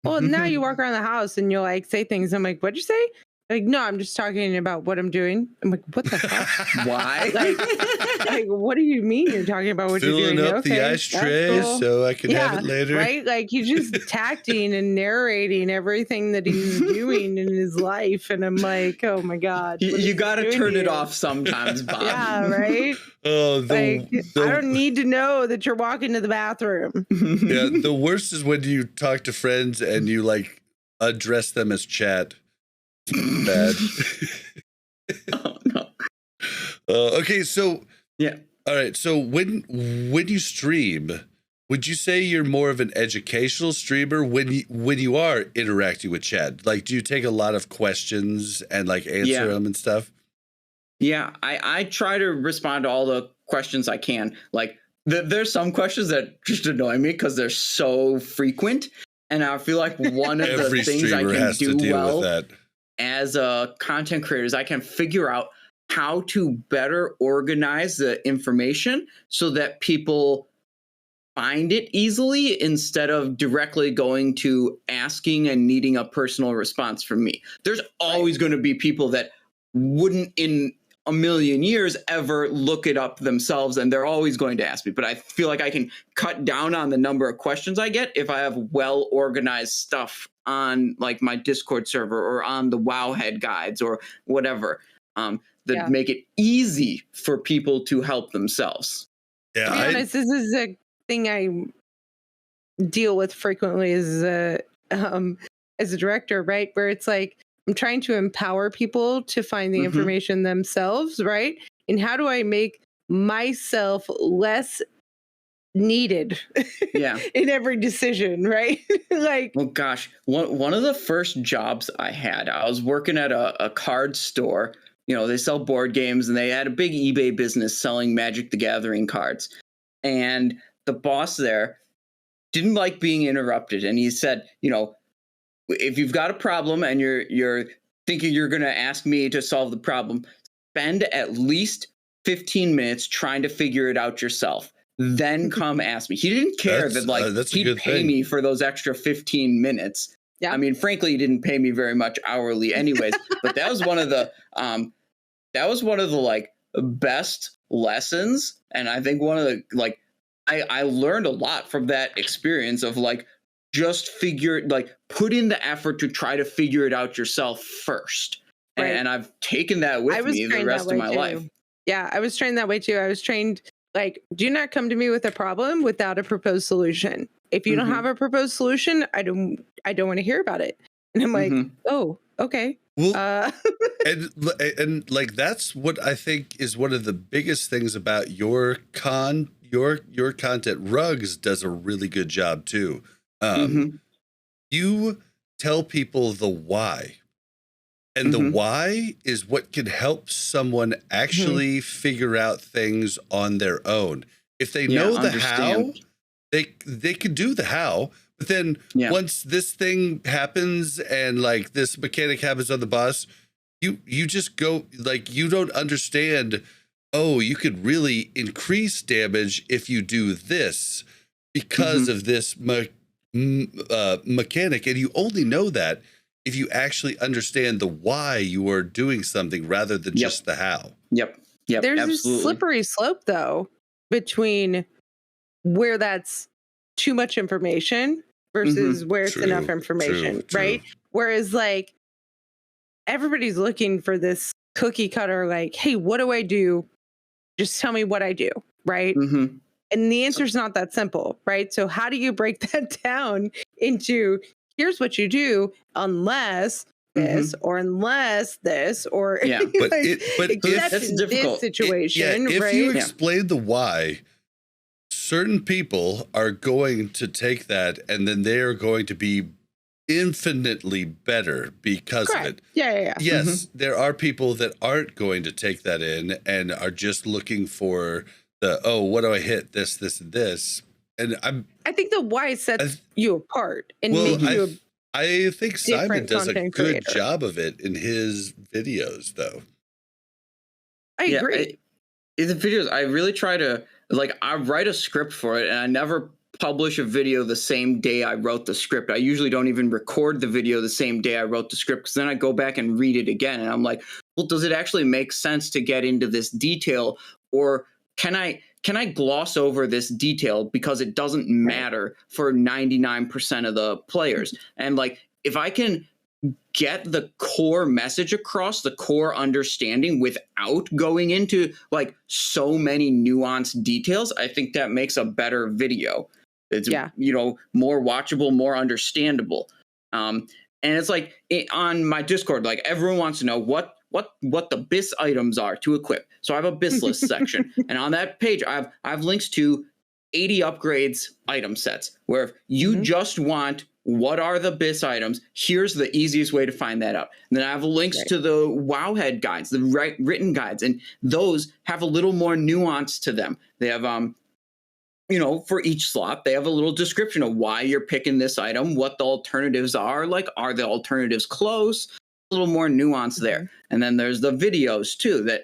Well, now you walk around the house and you'll like say things. I'm like, what'd you say? Like, no, I'm just talking about what I'm doing. I'm like, what the fuck? Why? Like, what do you mean you're talking about what Filling you're doing? up the ashtray so I can have it later. Right? Like he's just tacting and narrating everything that he's doing in his life. And I'm like, oh my God. You got to turn it off sometimes, Bob. Yeah, right? Oh, I don't need to know that you're walking to the bathroom. Yeah, the worst is when you talk to friends and you like address them as chat. Bad. Oh, no. Okay, so yeah. All right, so when you stream, would you say you're more of an educational streamer when you are interacting with chat? Like, do you take a lot of questions and like answer them and stuff? Yeah, I try to respond to all the questions I can. Like, there's some questions that just annoy me because they're so frequent, and I feel like one of the things I can do well as a content creator is I can figure out how to better organize the information so that people find it easily instead of directly going to asking and needing a personal response from me. There's always going to be people that wouldn't in a million years ever look it up themselves, and they're always going to ask me. But I feel like I can cut down on the number of questions I get if I have well organized stuff on like my Discord server or on the Wowhead guides or whatever, that make it easy for people to help themselves. Yeah, to be honest, this is a thing I deal with frequently as a director, right? Where it's like I'm trying to empower people to find the information themselves, right? And how do I make myself less needed in every decision, right? Like, well, gosh, one of the first jobs I had, I was working at a card store. You know, they sell board games, and they had a big eBay business selling Magic the Gathering cards. And the boss there didn't like being interrupted. And he said, you know, if you've got a problem and you're thinking you're going to ask me to solve the problem, spend at least 15 minutes trying to figure it out yourself. Then come ask me. He didn't care that he'd pay me for those extra 15 minutes. Yeah. I mean, frankly, he didn't pay me very much hourly anyways, but that was one of the like best lessons. And I think one of the, like, I learned a lot from that experience of like, just put in the effort to try to figure it out yourself first. Right. And I've taken that with me the rest of my life. Yeah, I was trained that way too. I was trained like, do not come to me with a problem without a proposed solution. If you don't have a proposed solution, I don't want to hear about it. And I'm like, oh, okay. Well, and like that's what I think is one of the biggest things about your content. Rugs does a really good job too. You tell people the why, and the why is what can help someone actually figure out things on their own. If they know the how, they can do the how. But then once this thing happens and like this mechanic happens on the boss, you just go like, you don't understand. Oh, you could really increase damage if you do this because of this mechanic, and you only know that if you actually understand the why you are doing something rather than just the how. There's a slippery slope though between where that's too much information versus where it's enough information, right? Whereas like everybody's looking for this cookie cutter, like, hey, what do I do? Just tell me what I do, right? And the answer is not that simple, right? So how do you break that down into here's what you do unless this or unless this or but that's difficult. This situation, if you explain the why, certain people are going to take that and then they are going to be infinitely better because of it. Yes, there are people that aren't going to take that in and are just looking for the, oh, what do I hit? This, and this. And I think the why sets you apart and makes you I think Simon does a good job of it in his videos though. I agree. In the videos, I really try to, like, I write a script for it, and I never publish a video the same day I wrote the script. I usually don't even record the video the same day I wrote the script, because then I go back and read it again, and I'm like, well, does it actually make sense to get into this detail, or can I gloss over this detail because it doesn't matter for 99% of the players? And like, if I can get the core message across, the core understanding, without going into like so many nuanced details, I think that makes a better video. It's, more watchable, more understandable. And it's like on my Discord, like everyone wants to know what the BIS items are to equip. So I have a BIS list section, and on that page, I have links to 80 upgrades item sets, where if you just want what are the BIS items, here's the easiest way to find that out. And then I have links to the Wowhead guides, the written guides, and those have a little more nuance to them. They have, for each slot, they have a little description of why you're picking this item, what the alternatives are, like, are the alternatives close? A little more nuance there. And then there's the videos too that,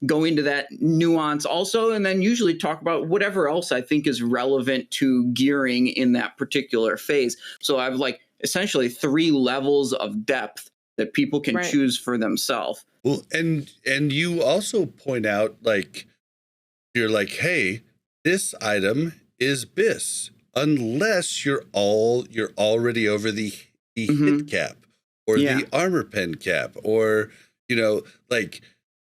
go into that nuance also, and then usually talk about whatever else I think is relevant to gearing in that particular phase. So I have like essentially 3 levels of depth that people can choose for themselves. Well, and you also point out, like, you're like, hey, this item is BIS, unless you're already over the hit cap or the armor pen cap, or, like.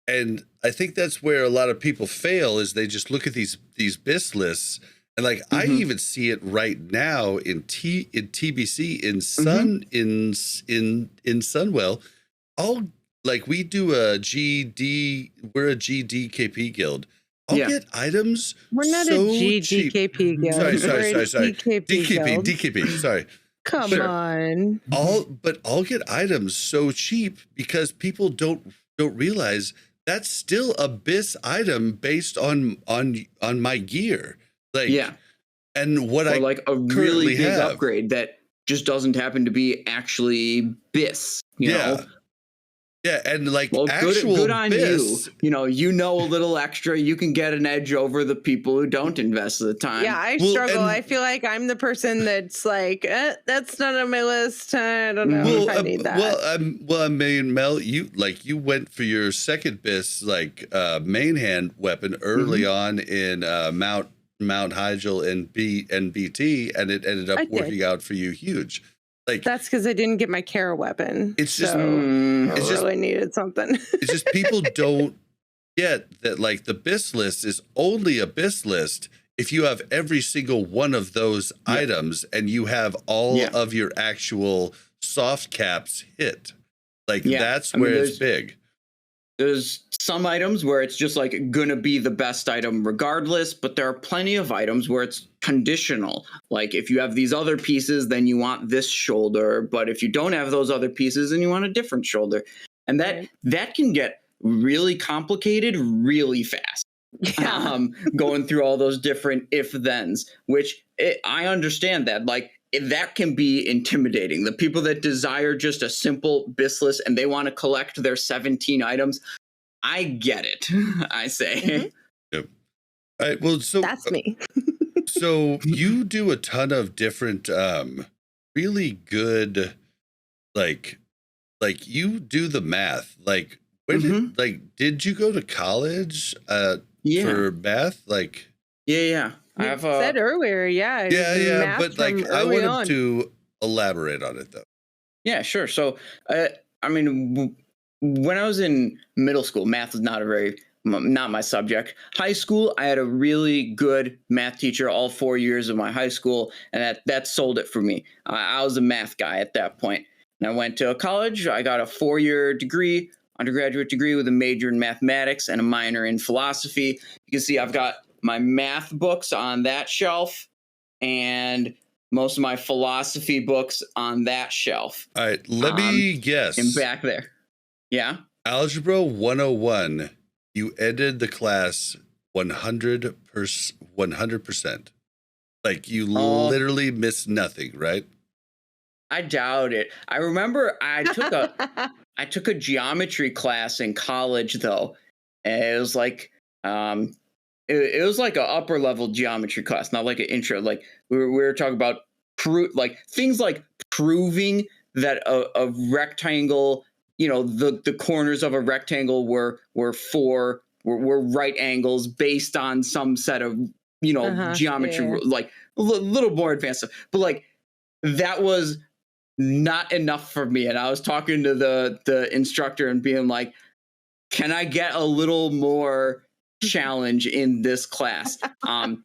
And I think that's where a lot of people fail, is they just look at these BIS lists, and like I even see it right now in TBC in Sunwell. We do a GD, we're a GDKP guild. I'll get items. We're not a GDKP guild. Sorry. DKP. DKP. Sorry. Come on. I'll get items so cheap because people don't realize that's still a BIS item based on my gear. Like, and what I like a really big upgrade that just doesn't happen to be actually BIS, you know? Yeah, and like, well, actual good on BIS, you. You know a little extra. You can get an edge over the people who don't invest the time. Yeah, I struggle. I feel like I'm the person that's like, that's not on my list. I don't know if I need that. I mean, Mel, you went for your second BIS main hand weapon early on in Mount Hygel and BT, and it ended up working out for you huge. Like, that's because I didn't get my Kara weapon. It's just, really needed something. It's just people don't get that, like, the BIS list is only a BIS list if you have every single one of those items and you have all of your actual soft caps hit. Like, that's where it's big. There's some items where it's just like gonna be the best item regardless, but there are plenty of items where it's conditional. Like, if you have these other pieces, then you want this shoulder, but if you don't have those other pieces, then you want a different shoulder. And that can get really complicated really fast. Going through all those different if-thens, which I understand that. Like, that can be intimidating. The people that desire just a simple BIS list and they want to collect their 17 items, I get it. I say. Yep. All right, well, so that's me. So you do a ton of different, really good, like you do the math. Like, when did you go to college for math? Like, I have said earlier, but like, I wanted to elaborate on it though. Yeah, sure. So, I mean, when I was in middle school, math was not my subject. High school, I had a really good math teacher all 4 years of my high school, and that sold it for me. I was a math guy at that point. And I went to college. I got a 4-year degree, undergraduate degree with a major in mathematics and a minor in philosophy. You can see I've got my math books on that shelf and most of my philosophy books on that shelf. All right, let me guess. And back there. Yeah. Algebra 101. You ended the class 100%. Like, you literally missed nothing, right? I doubt it. I remember I took a geometry class in college though. And it was like it was like an upper level geometry class, not like an intro. Like we were talking about like things like proving that a rectangle, the corners of a rectangle were right angles based on some set of geometry, yeah. like a little more advanced stuff. But like that was not enough for me, and I was talking to the instructor and being like, can I get a little more challenge in this class? I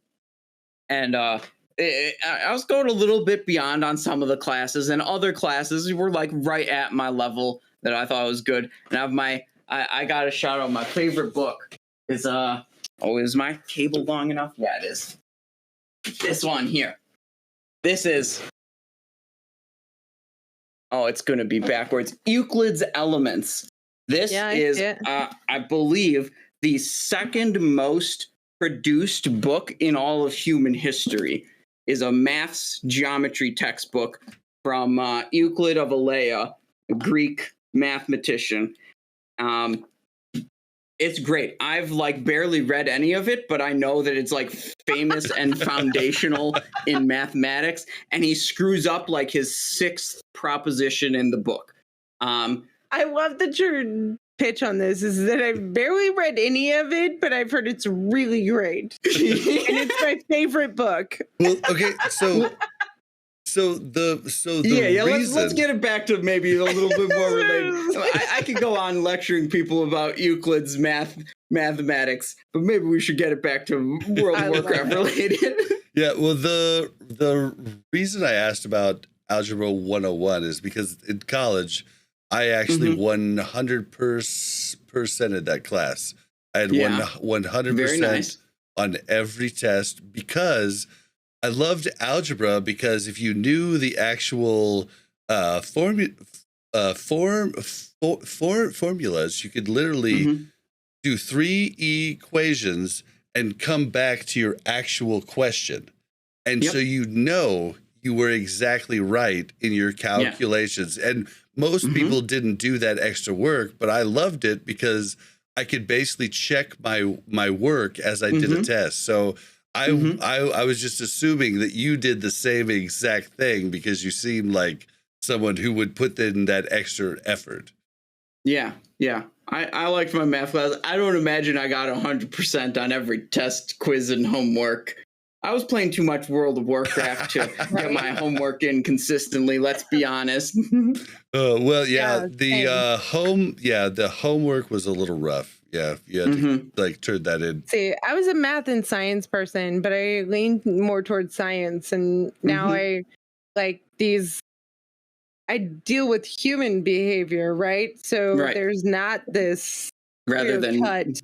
was going a little bit beyond on some of the classes, and other classes were like right at my level that I thought was good. And I got a shout out. My favorite book is is my cable long enough? Yeah, it is. This one here. This is. Oh, it's going to be backwards. Euclid's Elements. This is, I believe, the second most produced book in all of human history. Is a maths geometry textbook from Euclid of Elea, a Greek mathematician. It's great. I've like barely read any of it, but I know that it's like famous and foundational in mathematics. And he screws up like his sixth proposition in the book. I love that your pitch on this is that I've barely read any of it, but I've heard it's really great. And it's my favorite book. Well, okay, so the reason... let's get it back to maybe a little bit more related. I could go on lecturing people about Euclid's mathematics, but maybe we should get it back to World of Warcraft related. Yeah, well, the reason I asked about Algebra 101 is because in college, I actually 100%ed that class. I had 100% on every test because I loved algebra, because if you knew the actual formulas, you could literally do 3 equations and come back to your actual question. And so you were exactly right in your calculations. And most people didn't do that extra work, but I loved it because I could basically check my work as I did a test. So I was just assuming that you did the same exact thing because you seemed like someone who would put in that extra effort. Yeah. I liked my math class. I don't imagine I got 100% on every test, quiz, and homework. I was playing too much World of Warcraft to get my homework in consistently. Let's be honest. The homework was a little rough. Yeah, you had to like turn that in. See, I was a math and science person, but I leaned more towards science, and now I like these. I deal with human behavior, right? So there's not this rather than cut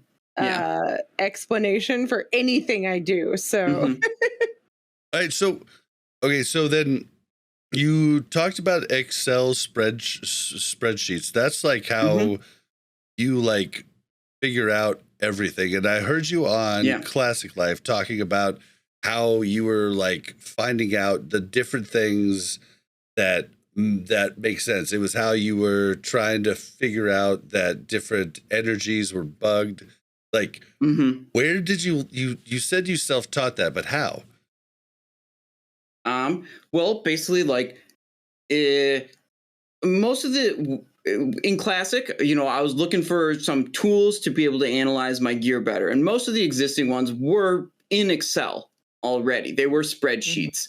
explanation for anything I do. So, all right. So, okay. So then you talked about Excel spreadsheets. That's like how you like figure out everything. And I heard you on Classic Life talking about how you were like finding out the different things that make sense. It was how you were trying to figure out that different energies were bugged. Like, where did you said you self-taught that, but how? Well, basically, like, most of in Classic, I was looking for some tools to be able to analyze my gear better. And most of the existing ones were in Excel already. They were spreadsheets.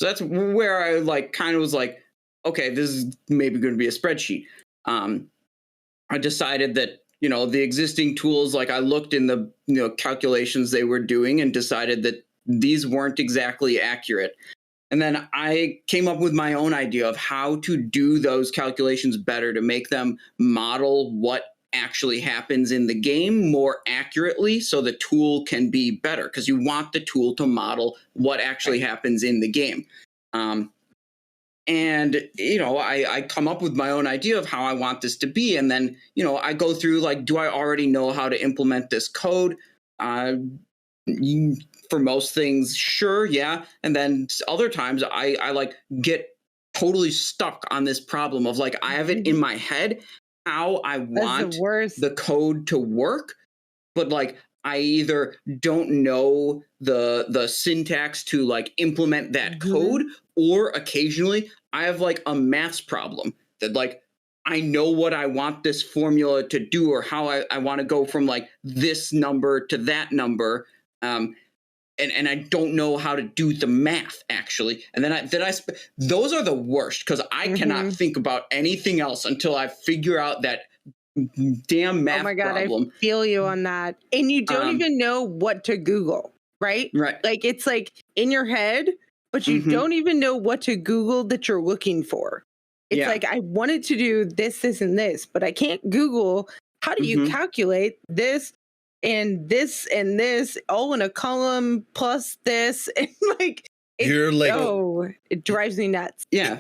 So that's where I like kind of was like, okay, this is maybe going to be a spreadsheet. I decided that, the existing tools, like I looked in the, calculations they were doing and decided that these weren't exactly accurate. And then I came up with my own idea of how to do those calculations better to make them model what actually happens in the game more accurately so the tool can be better, because you want the tool to model what actually happens in the game. And, I come up with my own idea of how I want this to be. And then, I go through like, do I already know how to implement this code? For most things, sure, yeah. And then other times I like get totally stuck on this problem of like, I have it in my head how I want the code to work. but like I either don't know the syntax to like implement that code, or occasionally I have like a maths problem that like I know what I want this formula to do, or how I want to go from like this number to that number. And I don't know how to do the math actually. And then those are the worst, because I cannot think about anything else until I figure out that damn math Oh my God, problem. I feel you on that. And you don't even know what to Google, right? Right. Like it's like in your head, but you don't even know what to Google that you're looking for. It's like, I wanted to do this, this, and this, but I can't Google how do you calculate this and this and this all in a column plus this. And like, You're like, it drives me nuts. Yeah.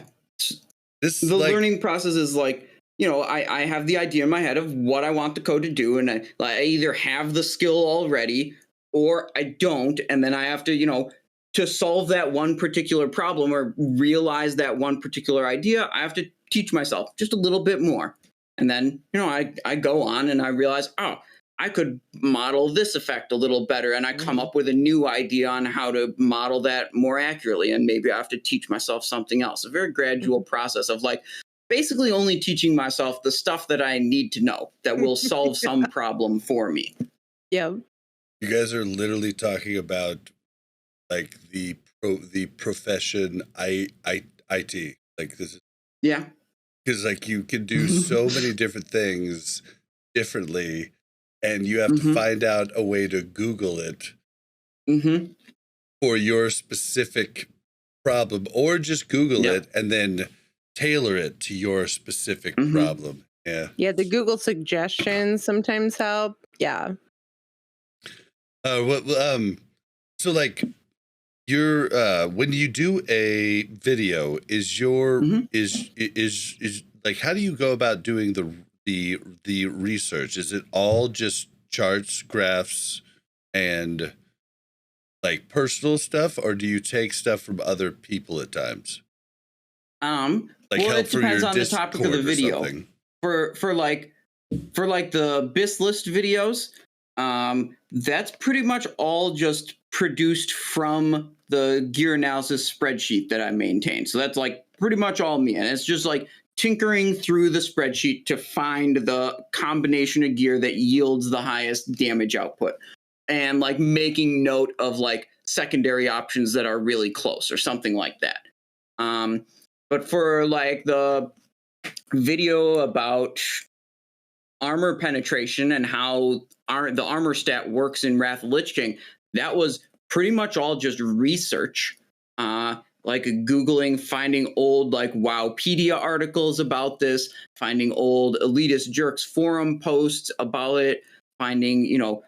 This the learning process is like, you know, I have the idea in my head of what I want the code to do, and I either have the skill already or I don't, and then I have to, you know, to solve that one particular problem or realize that one particular idea, I have to teach myself just a little bit more. And then, you know, I go on and I realize, oh, I could model this effect a little better, and I come up with a new idea on how to model that more accurately, and maybe I have to teach myself something else. A very gradual process of like basically only teaching myself the stuff that I need to know that will solve some problem for me. Yeah. You guys are literally talking about like the profession IT. Like this is, yeah, because like you can do so many different things differently, and you have to find out a way to Google it for your specific problem, or just Google it and then tailor it to your specific problem. Yeah. Yeah, the Google suggestions sometimes help. Yeah. So like your when you do a video, is your is like, how do you go about doing the research? Is it all just charts, graphs, and like personal stuff, or do you take stuff from other people at times? Like well, help it depends on the topic of the video. For like the BIS list videos, that's pretty much all just produced from the gear analysis spreadsheet that I maintain. So that's like pretty much all me, and it's just like tinkering through the spreadsheet to find the combination of gear that yields the highest damage output, and like making note of like secondary options that are really close or something like that. But for like the video about armor penetration and how the armor stat works in Wrath of Lich King, that was pretty much all just research. Like Googling, finding old like Wowpedia articles about this, finding old Elitist Jerks forum posts about it, finding, you know,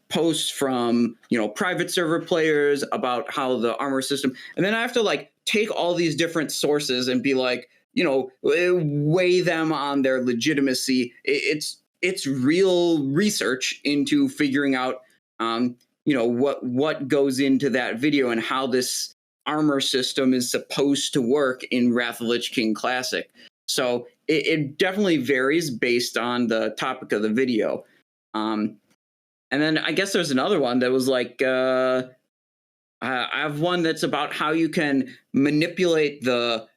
posts from, you know, private server players about how the armor system, and then I have to like take all these different sources and be like, you know, weigh them on their legitimacy. It's real research into figuring out, you know, what goes into that video and how this armor system is supposed to work in Wrath of Lich King Classic. So it definitely varies based on the topic of the video. And then I guess there's another one that was like, I have one that's about how you can manipulate the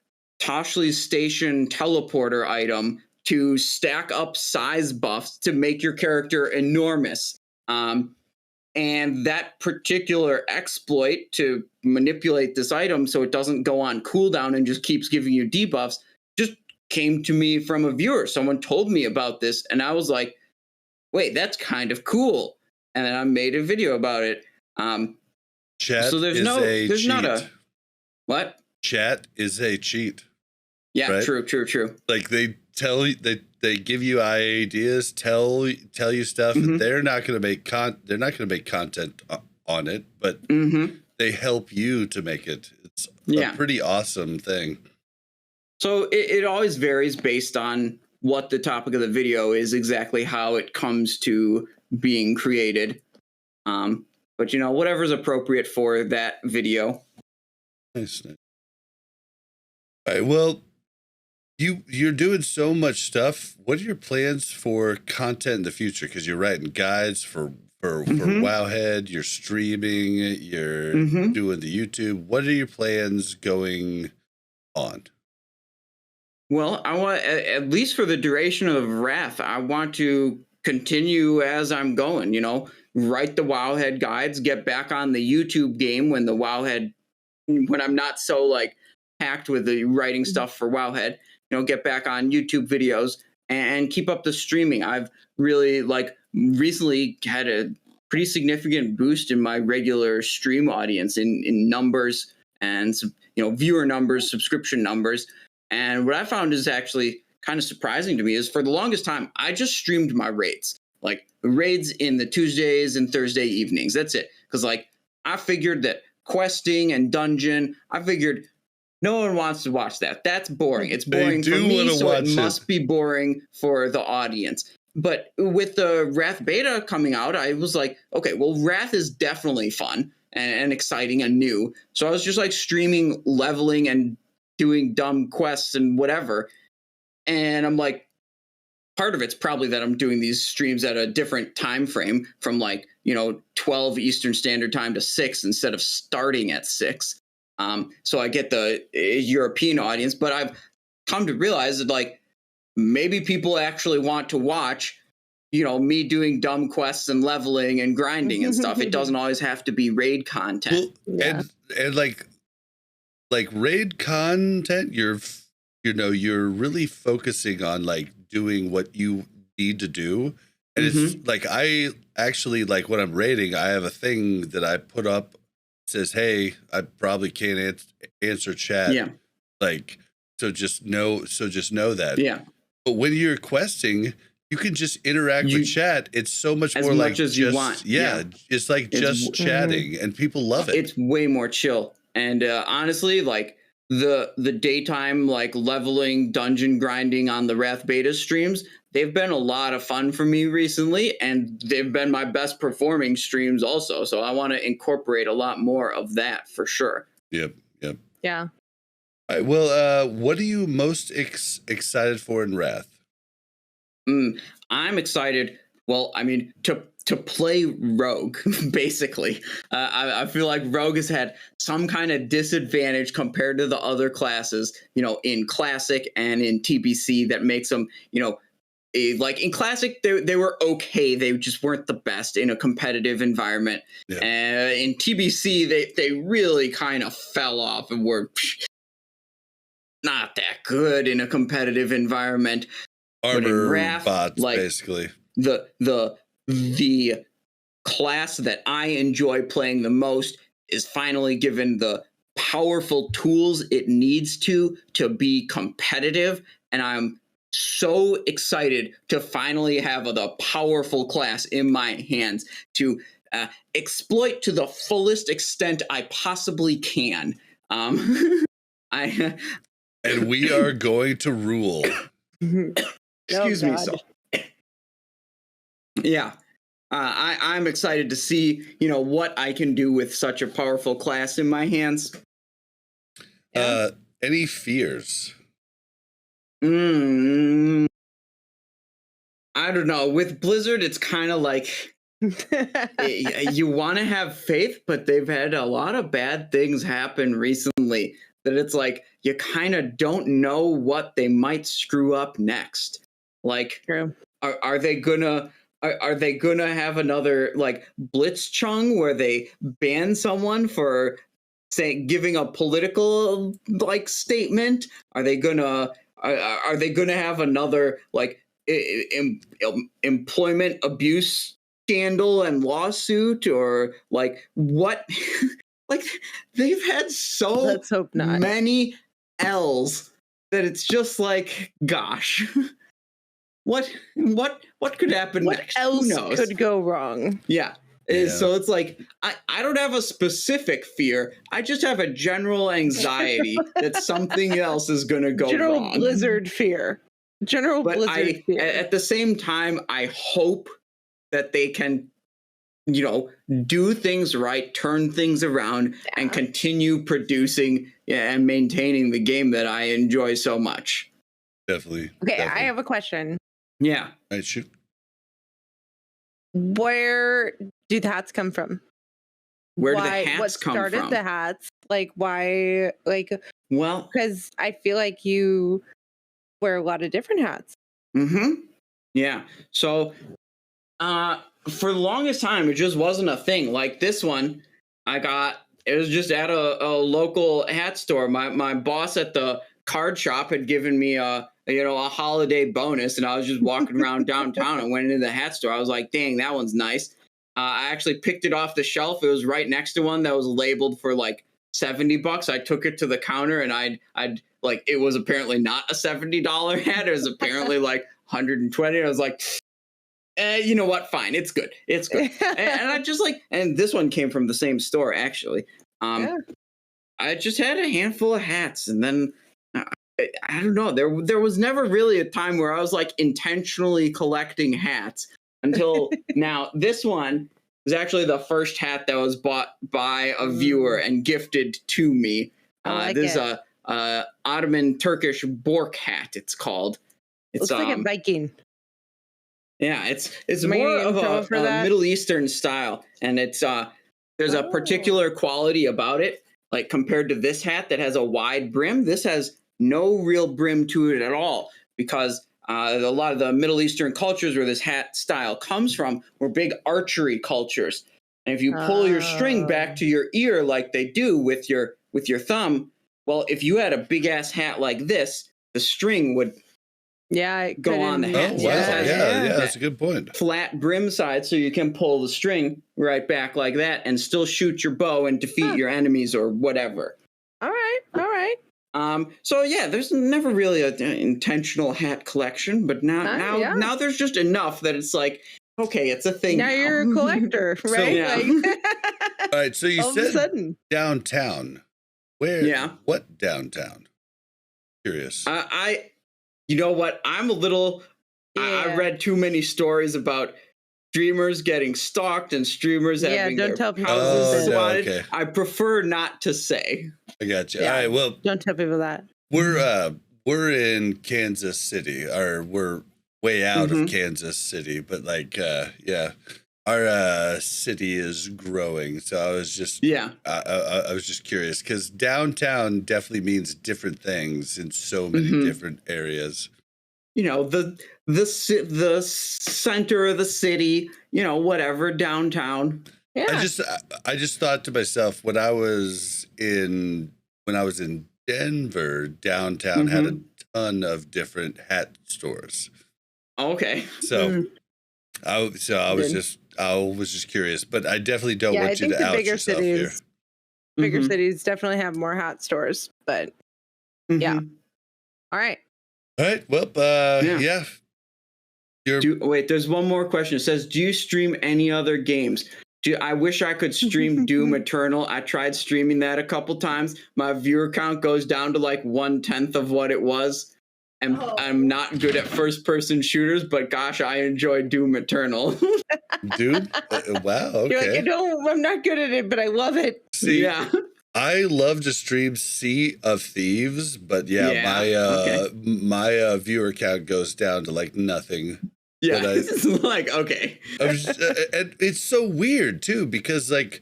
Toshli Station teleporter item to stack up size buffs to make your character enormous. And that particular exploit to manipulate this item so it doesn't go on cooldown and just keeps giving you debuffs just came to me from a viewer. Someone told me about this, and I was like, wait, that's kind of cool. And then I made a video about it. Chat so there's not a what? Chat is a cheat. Yeah, right? True. Like they tell you, they give you ideas, tell you stuff, and they're not going to make content on it, but they help you to make it. It's a pretty awesome thing. So it always varies based on what the topic of the video is, exactly how it comes to being created. But you know, whatever's appropriate for that video. Nice. All right. Well, you're doing so much stuff. What are your plans for content in the future? Because you're writing guides for Wowhead, you're streaming, you're doing the YouTube. What are your plans going on? Well, I want, at least for the duration of Wrath, I want to continue as I'm going, write the Wowhead guides, get back on the YouTube game when I'm not so like packed with the writing stuff for Wowhead, get back on YouTube videos and keep up the streaming. I've really recently had a pretty significant boost in my regular stream audience in numbers and, viewer numbers, subscription numbers. And what I found is actually kind of surprising to me is for the longest time, I just streamed my raids, like raids in the Tuesdays and Thursday evenings. That's it. Because I figured that questing and dungeon, I figured no one wants to watch that. That's boring. It's boring for me, so it must be boring for the audience. But with the Wrath beta coming out, I was like, okay, well, Wrath is definitely fun and exciting and new. So I was just streaming, leveling, and doing dumb quests and whatever. And I'm like, part of it's probably that I'm doing these streams at a different time frame from 12 Eastern Standard Time to 6 instead of starting at 6. So I get the European audience, but I've come to realize that maybe people actually want to watch, me doing dumb quests and leveling and grinding and stuff. It doesn't always have to be raid content. Well, yeah. And like raid content, you're really focusing on doing what you need to do. And it's I actually when I'm raiding, I have a thing that I put up that says, hey, I probably can't answer chat. Yeah. So just know that. Yeah. But when you're questing, you can just interact with chat. It's so much more much as you want. Yeah. It's just chatting and people love it. It's way more chill. And honestly, the daytime leveling, dungeon grinding on the Wrath beta streams, they've been a lot of fun for me recently, and they've been my best performing streams also. So I want to incorporate a lot more of that for sure. Yep. Yeah. All right, well, what are you most excited for in Wrath? I'm excited. Well, I mean, to play Rogue, basically. I feel like Rogue has had some kind of disadvantage compared to the other classes, in Classic and in TBC that makes them, in Classic, they were okay. They just weren't the best in a competitive environment. Yeah. And in TBC, they really kind of fell off and were not that good in a competitive environment. Armor Wrath, bots, basically. The class that I enjoy playing the most is finally given the powerful tools it needs to be competitive, and I'm so excited to finally have the powerful class in my hands to exploit to the fullest extent I possibly can. And we are going to rule. Excuse me, so. Yeah, I'm excited to see, what I can do with such a powerful class in my hands. Any fears? I don't know. With Blizzard, it's kind of you want to have faith, but they've had a lot of bad things happen recently that it's you kind of don't know what they might screw up next. True. Are they gonna have another Blitzchung where they ban someone for giving a political statement? Are they gonna have another employment abuse scandal and lawsuit, or what? They've had so Let's hope not. many L's that it's just gosh. What could happen next? What else could go wrong? Yeah. So it's I don't have a specific fear. I just have a general anxiety that something else is going to go general wrong. Blizzard fear. Blizzard fear. At the same time, I hope that they can, do things right, turn things around, and continue producing and maintaining the game that I enjoy so much. Definitely. Okay, definitely. I have a question. Yeah. All right, shoot. Where do the hats come from? Where do the hats what come started from? the hats? Like why? Like Well, because I feel like you wear a lot of different hats. yeah. So for the longest time, it just wasn't a thing. Like this one, it was just at a local hat store. My boss at the card shop had given me a holiday bonus, and I was just walking around downtown and went into the hat store. I was like, dang, that one's nice. I actually picked it off the shelf. It was right next to one that was labeled for like $70. I took it to the counter, and I'd like, it was apparently not a $70 hat. It was apparently like 120. I was like, you know what? Fine, it's good. It's good. and I just like, and this one came from the same store actually. I just had a handful of hats, and then I don't know. There was never really a time where I was like intentionally collecting hats until now. This one was actually the first hat that was bought by a viewer and gifted to me. This is a Ottoman Turkish Bork hat. It's called. It's like a Viking. Yeah, it's more of a Middle Eastern style, and it's there's a particular quality about it. Like compared to this hat that has a wide brim, this has no real brim to it at all, because a lot of the Middle Eastern cultures where this hat style comes from were big archery cultures. And if you pull your string back to your ear like they do with your thumb, well, if you had a big ass hat like this, the string would go on the hat. Oh, wow. Yeah, that's a good point. Flat brim side, so you can pull the string right back like that and still shoot your bow and defeat your enemies or whatever. All right. So yeah, there's never really an intentional hat collection, but now there's just enough that it's like, okay, it's a thing. Now you're a collector, right? All right, so you said downtown. Where? Yeah. What downtown? Curious. You know what? I'm a little. I read too many stories about streamers getting stalked and streamers having their houses swatted. Okay. I prefer not to say. I got you. All right. Well, don't tell people that. We're in Kansas City, or we're way out of Kansas City, but like, our city is growing. So I was just I was just curious, because downtown definitely means different things in so many different areas. You know, the center of the city, you know, whatever, downtown. Yeah. I just thought to myself, when I was in Denver, downtown had a ton of different hat stores. Okay. So I was just curious, but I definitely don't want you to out yourself here. Bigger cities definitely have more hat stores, but yeah. All right. Well, yeah. Wait, there's one more question. It says, do you stream any other games? I wish I could stream Doom Eternal. I tried streaming that a couple times. My viewer count goes down to like 1/10 of what it was. And I'm not good at first-person shooters, but gosh, I enjoy Doom Eternal. Dude, wow, okay. You're like, I'm not good at it, but I love it. See, I love to stream Sea of Thieves, but my viewer count goes down to like nothing. Yeah, it's like, okay. And it's so weird too, because like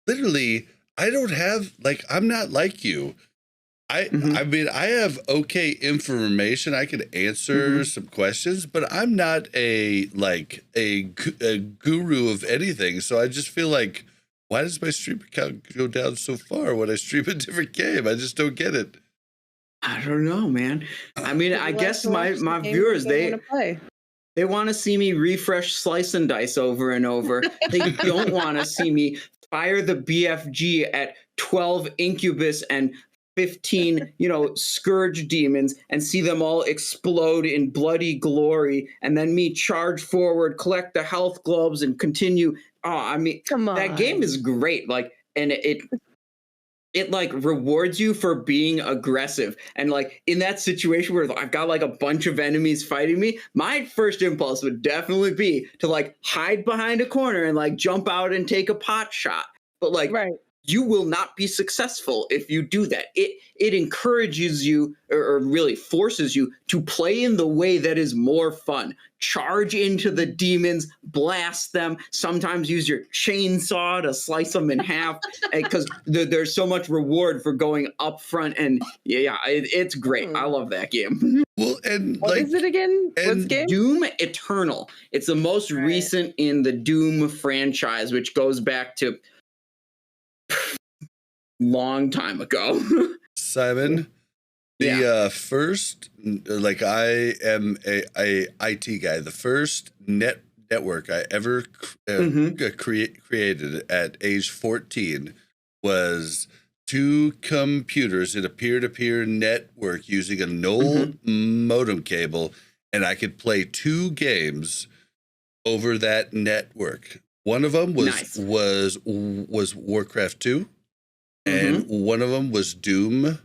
literally I don't have, like, I'm not like you. I mean, I have okay information. I can answer some questions, but I'm not a guru of anything. So I just feel like, why does my stream count go down so far when I stream a different game? I just don't get it. I don't know, man. I mean, I guess my viewers, they want to see me refresh Slice and Dice over and over. They don't want to see me fire the BFG at 12 Incubus and 15, Scourge demons and see them all explode in bloody glory, and then me charge forward, collect the health globes, and continue. Oh, I mean, come on. That game is great. Like, and it like rewards you for being aggressive. And like in that situation where I've got like a bunch of enemies fighting me, my first impulse would definitely be to like hide behind a corner and like jump out and take a pot shot. But like, you will not be successful if you do that. It encourages you or really forces you to play in the way that is more fun. Charge into the demons, blast them, sometimes use your chainsaw to slice them in half, because there's so much reward for going up front. And it's great. I love that game. Well, and what is it again? What's game? Doom Eternal. It's the most recent in the Doom franchise, which goes back to long time ago. Simon, the first, like, I am a IT guy. The first network I ever created at age 14 was 2 computers in a peer-to-peer network using an old modem cable, and I could play 2 games over that network. One of them was Warcraft 2. And one of them was Doom.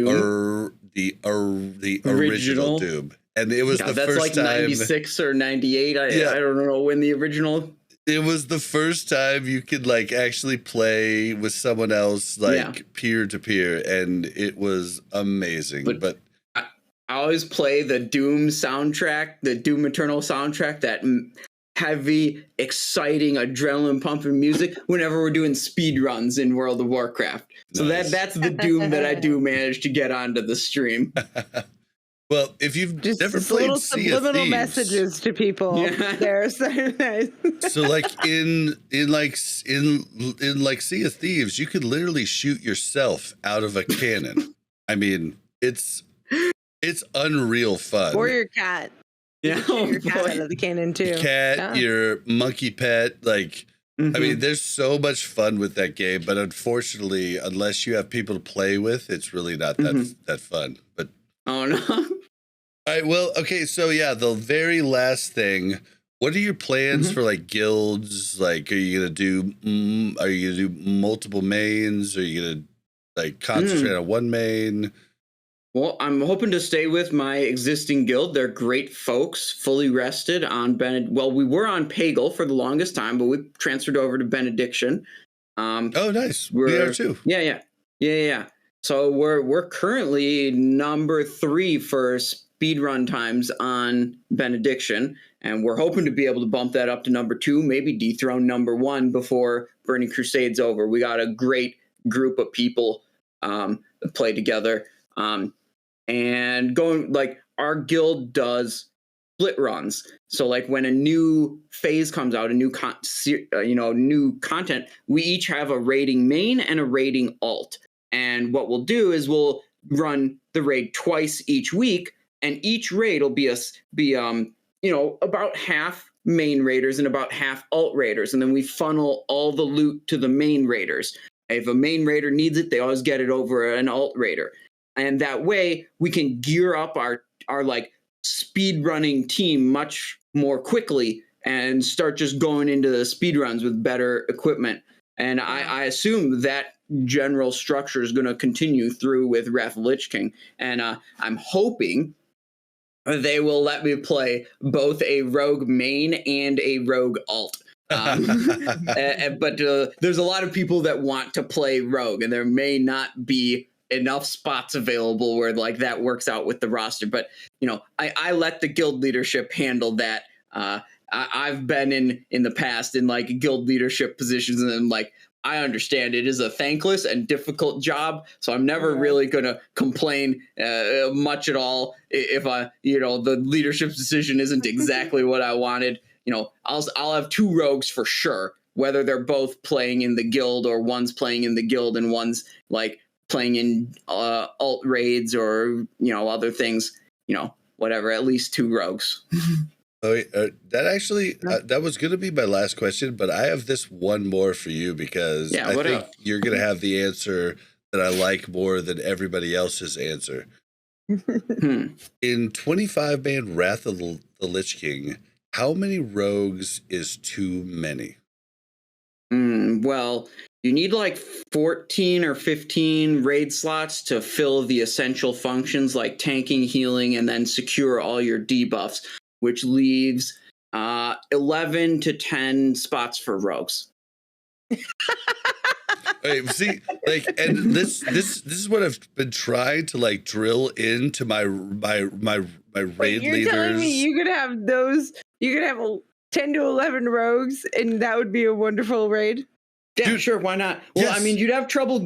Or the original Doom. And it was the first time. That's like 96 or 98. I don't know when the original. It was the first time you could like actually play with someone else, like peer to peer. And it was amazing. But I always play the Doom soundtrack, the Doom Eternal soundtrack, that heavy, exciting, adrenaline pumping music whenever we're doing speed runs in World of Warcraft. So that's the Doom that I do manage to get onto the stream. Well, if you've never played Sea of Thieves, messages to people, they're so nice. So like in Sea of Thieves, you could literally shoot yourself out of a cannon. I mean, it's unreal fun. Or your cat. Yeah, your cat out of the cannon too. Your cat, your monkey pet, like I mean, there's so much fun with that game, but unfortunately, unless you have people to play with, it's really not that fun. But oh no. All right, well, okay, so the very last thing. What are your plans for like guilds? Like, are you gonna do multiple mains? Are you gonna like concentrate on one main? Well, I'm hoping to stay with my existing guild. They're great folks, fully rested on Well, we were on Pagel for the longest time, but we transferred over to Benediction. Oh, nice. We are too. Yeah. So we're currently number 3 for speedrun times on Benediction, and we're hoping to be able to bump that up to number 2, maybe dethrone number 1 before Burning Crusade's over. We got a great group of people that play together. And going, like, our guild does split runs. So like when a new phase comes out, a new new content, we each have a raiding main and a raiding alt. And what we'll do is we'll run the raid twice each week, and each raid will be about half main raiders and about half alt raiders, and then we funnel all the loot to the main raiders. If a main raider needs it, they always get it over an alt raider. And that way we can gear up our like speed running team much more quickly and start just going into the speed runs with better equipment. And I assume that general structure is going to continue through with Wrath of the Lich King. And I'm hoping they will let me play both a rogue main and a rogue alt. But there's a lot of people that want to play rogue, and there may not be enough spots available where like that works out with the roster. But I let the guild leadership handle that. I've been in the past in like guild leadership positions, and like I understand it is a thankless and difficult job, so I'm never really gonna complain much at all if the leadership's decision isn't exactly what I wanted. I'll have 2 rogues for sure, whether they're both playing in the guild or one's playing in the guild and one's like playing in alt raids or other things, whatever. At least 2 rogues. That actually that was going to be my last question, but I have this one more for you because I think you're going to have the answer that I like more than everybody else's answer. In 25-man Wrath of the Lich King, how many rogues is too many? Well, you need like 14 or 15 raid slots to fill the essential functions like tanking, healing, and then secure all your debuffs, which leaves 11 to 10 spots for rogues. Wait, see, like, and this is what I've been trying to like drill into my raid Wait, you're leaders. telling me you could have those? You could have 10 to 11 rogues, and that would be a wonderful raid. Yeah, Dude, sure, why not? Well, yes. I mean, you'd have trouble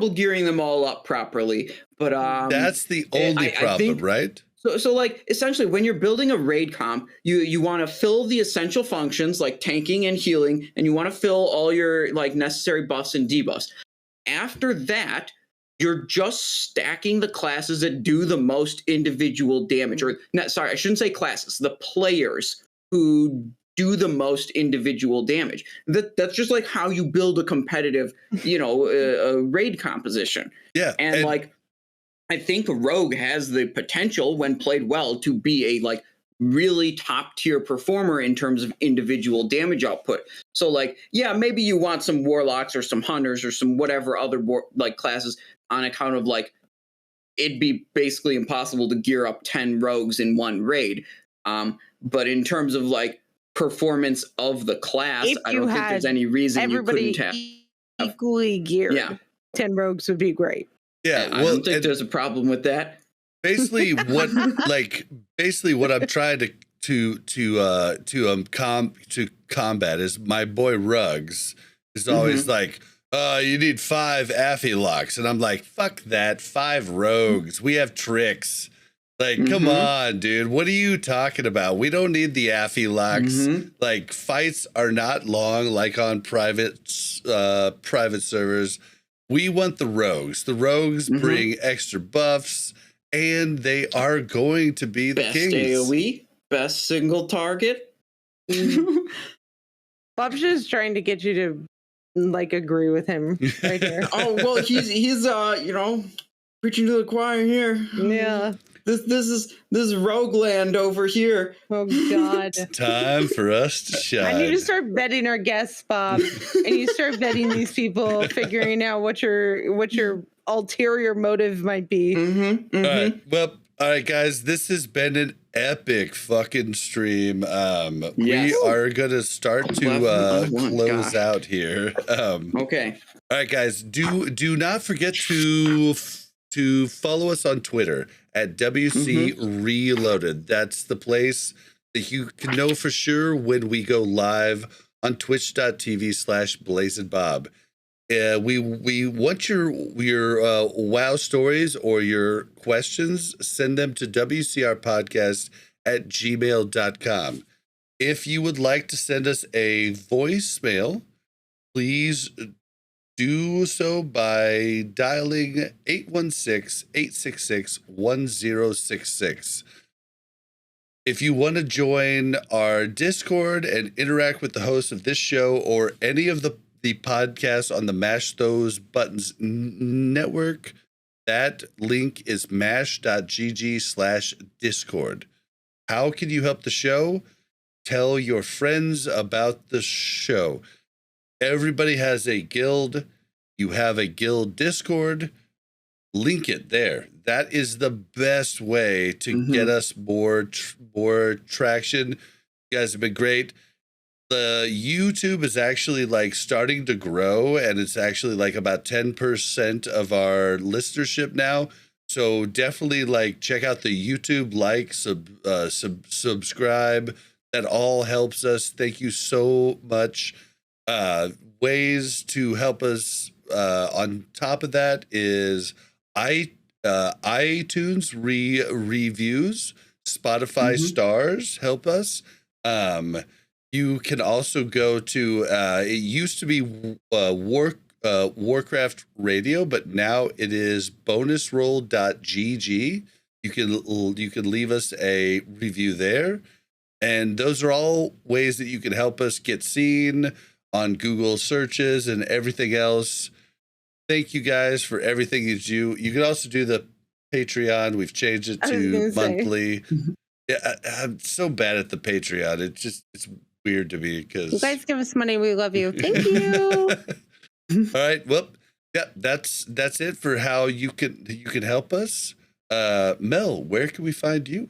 gearing them all up properly, but that's the only problem, right? So like essentially when you're building a raid comp, you want to fill the essential functions like tanking and healing, and you want to fill all your like necessary buffs and debuffs. After that, you're just stacking the classes that do the most individual damage. Or not, sorry, I shouldn't say classes, the players who do the most individual damage. That's just like how you build a competitive, a raid composition. Yeah. And like I think Rogue has the potential, when played well, to be a like really top tier performer in terms of individual damage output. So like, yeah, maybe you want some warlocks or some hunters or some whatever other like classes on account of like it'd be basically impossible to gear up 10 rogues in one raid. But in terms of like performance of the class, I don't think there's any reason you couldn't have equally geared. Yeah. 10 rogues would be great. Yeah, I don't think there's a problem with that. Basically, what I'm trying to combat is my boy Ruggs is always like, you need 5 Affilocks, and I'm like, fuck that, 5 rogues. We have tricks. Like, come on, dude. What are you talking about? We don't need the Affilocks. Like, fights are not long, like on private servers. We want the rogues. The rogues bring extra buffs, and they are going to be the best kings. AoE, best single target. Bob's just trying to get you to like agree with him right here. Oh well, he's preaching to the choir here. Yeah. This is Rogueland over here. Oh God. It's time for us to shine. I need to start vetting our guests, Bob. And you start vetting these people, figuring out what your ulterior motive might be. All right. Well, all right, guys. This has been an epic fucking stream. Yes. We are gonna start to close out here. Okay. All right, guys. Do not forget to follow us on Twitter at WC Reloaded. That's the place that you can know for sure when we go live on twitch.tv/BlazeandBob. We want your WoW stories or your questions. Send them to WCRpodcast@gmail.com. If you would like to send us a voicemail, please do so by dialing 816-866-1066. If you want to join our Discord and interact with the host of this show or any of the podcasts on the Mash Those Buttons network, that link is mash.gg/Discord. How can you help the show? Tell your friends about the show. Everybody has a guild. You have a guild Discord. Link it there. That is the best way to get us more traction. You guys have been great. The YouTube is actually like starting to grow, and it's actually like about 10% of our listenership now. So definitely like check out the YouTube, like, subscribe. That all helps us. Thank you so much. Ways to help us on top of that is iTunes reviews, Spotify stars help us. You can also go to it used to be Warcraft Radio, but now it is bonusroll.gg. You can leave us a review there, and those are all ways that you can help us get seen on Google searches and everything else. Thank you guys for everything you do. You can also do the Patreon. We've changed it to monthly. Yeah, I'm so bad at the Patreon. It's weird to me because you guys give us money. We love you. Thank you. All right. Well, yeah, that's it for how you can help us. Mel, where can we find you?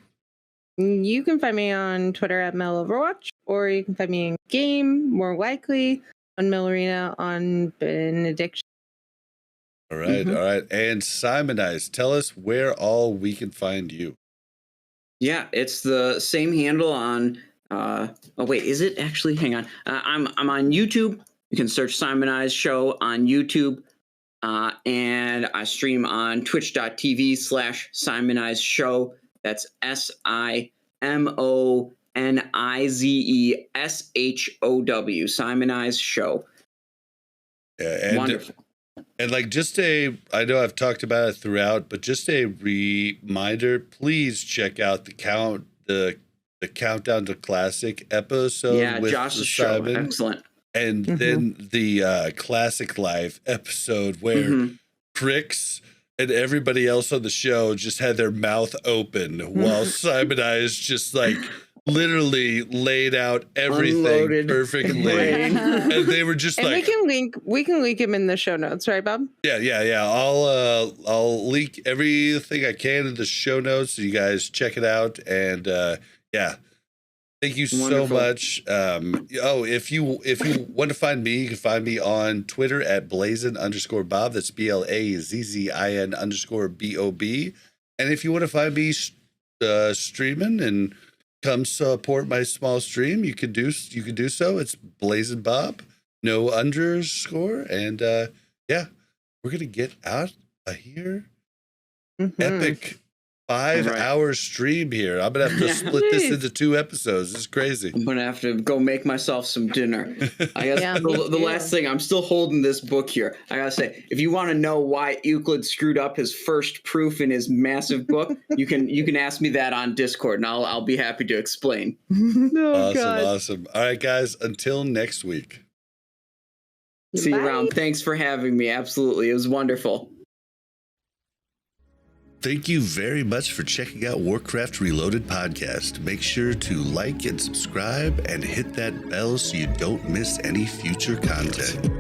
You can find me on Twitter at MelOverwatch, or you can find me in game, more likely on Mel Arena on Benediction. All right. All right. And Simonize, tell us where all we can find you. Yeah, it's the same handle on. Oh wait, is it actually? Hang on. I'm on YouTube. You can search SimonizeShow on YouTube, and I stream on Twitch.tv/SimonizeShow. That's SIMONIZESHOW. SimonizeShow. Yeah, and Wonderful. And like I know I've talked about it throughout, but just a reminder, please check out the Countdown to Classic episode. Yeah, with Josh's show. Simon, Excellent. and then the Classic Live episode where Crix and everybody else on the show just had their mouth open while Simonize just like literally laid out everything Unloaded perfectly. And they were just and like, we can link him in the show notes, right, Bob? Yeah. I'll link everything I can in the show notes so you guys check it out. And yeah, thank you so much. If you want to find me, you can find me on Twitter at Blazin_Bob. That's BLAZZIN_BOB. And if you want to find me streaming and come support my small stream, you can do so. It's Blazin' Bob, no underscore. And yeah, we're gonna get out of here. Epic 5-hour stream here. I'm gonna have to split this into 2 episodes. This is crazy. I'm gonna have to go make myself some dinner. I guess the last thing, I'm still holding this book here. I gotta say, if you want to know why Euclid screwed up his first proof in his massive book, you can ask me that on Discord, and I'll be happy to explain. Awesome. All right, guys. Until next week. See you around. Thanks for having me. Absolutely, it was wonderful. Thank you very much for checking out Warcraft Reloaded podcast. Make sure to like and subscribe and hit that bell so you don't miss any future content.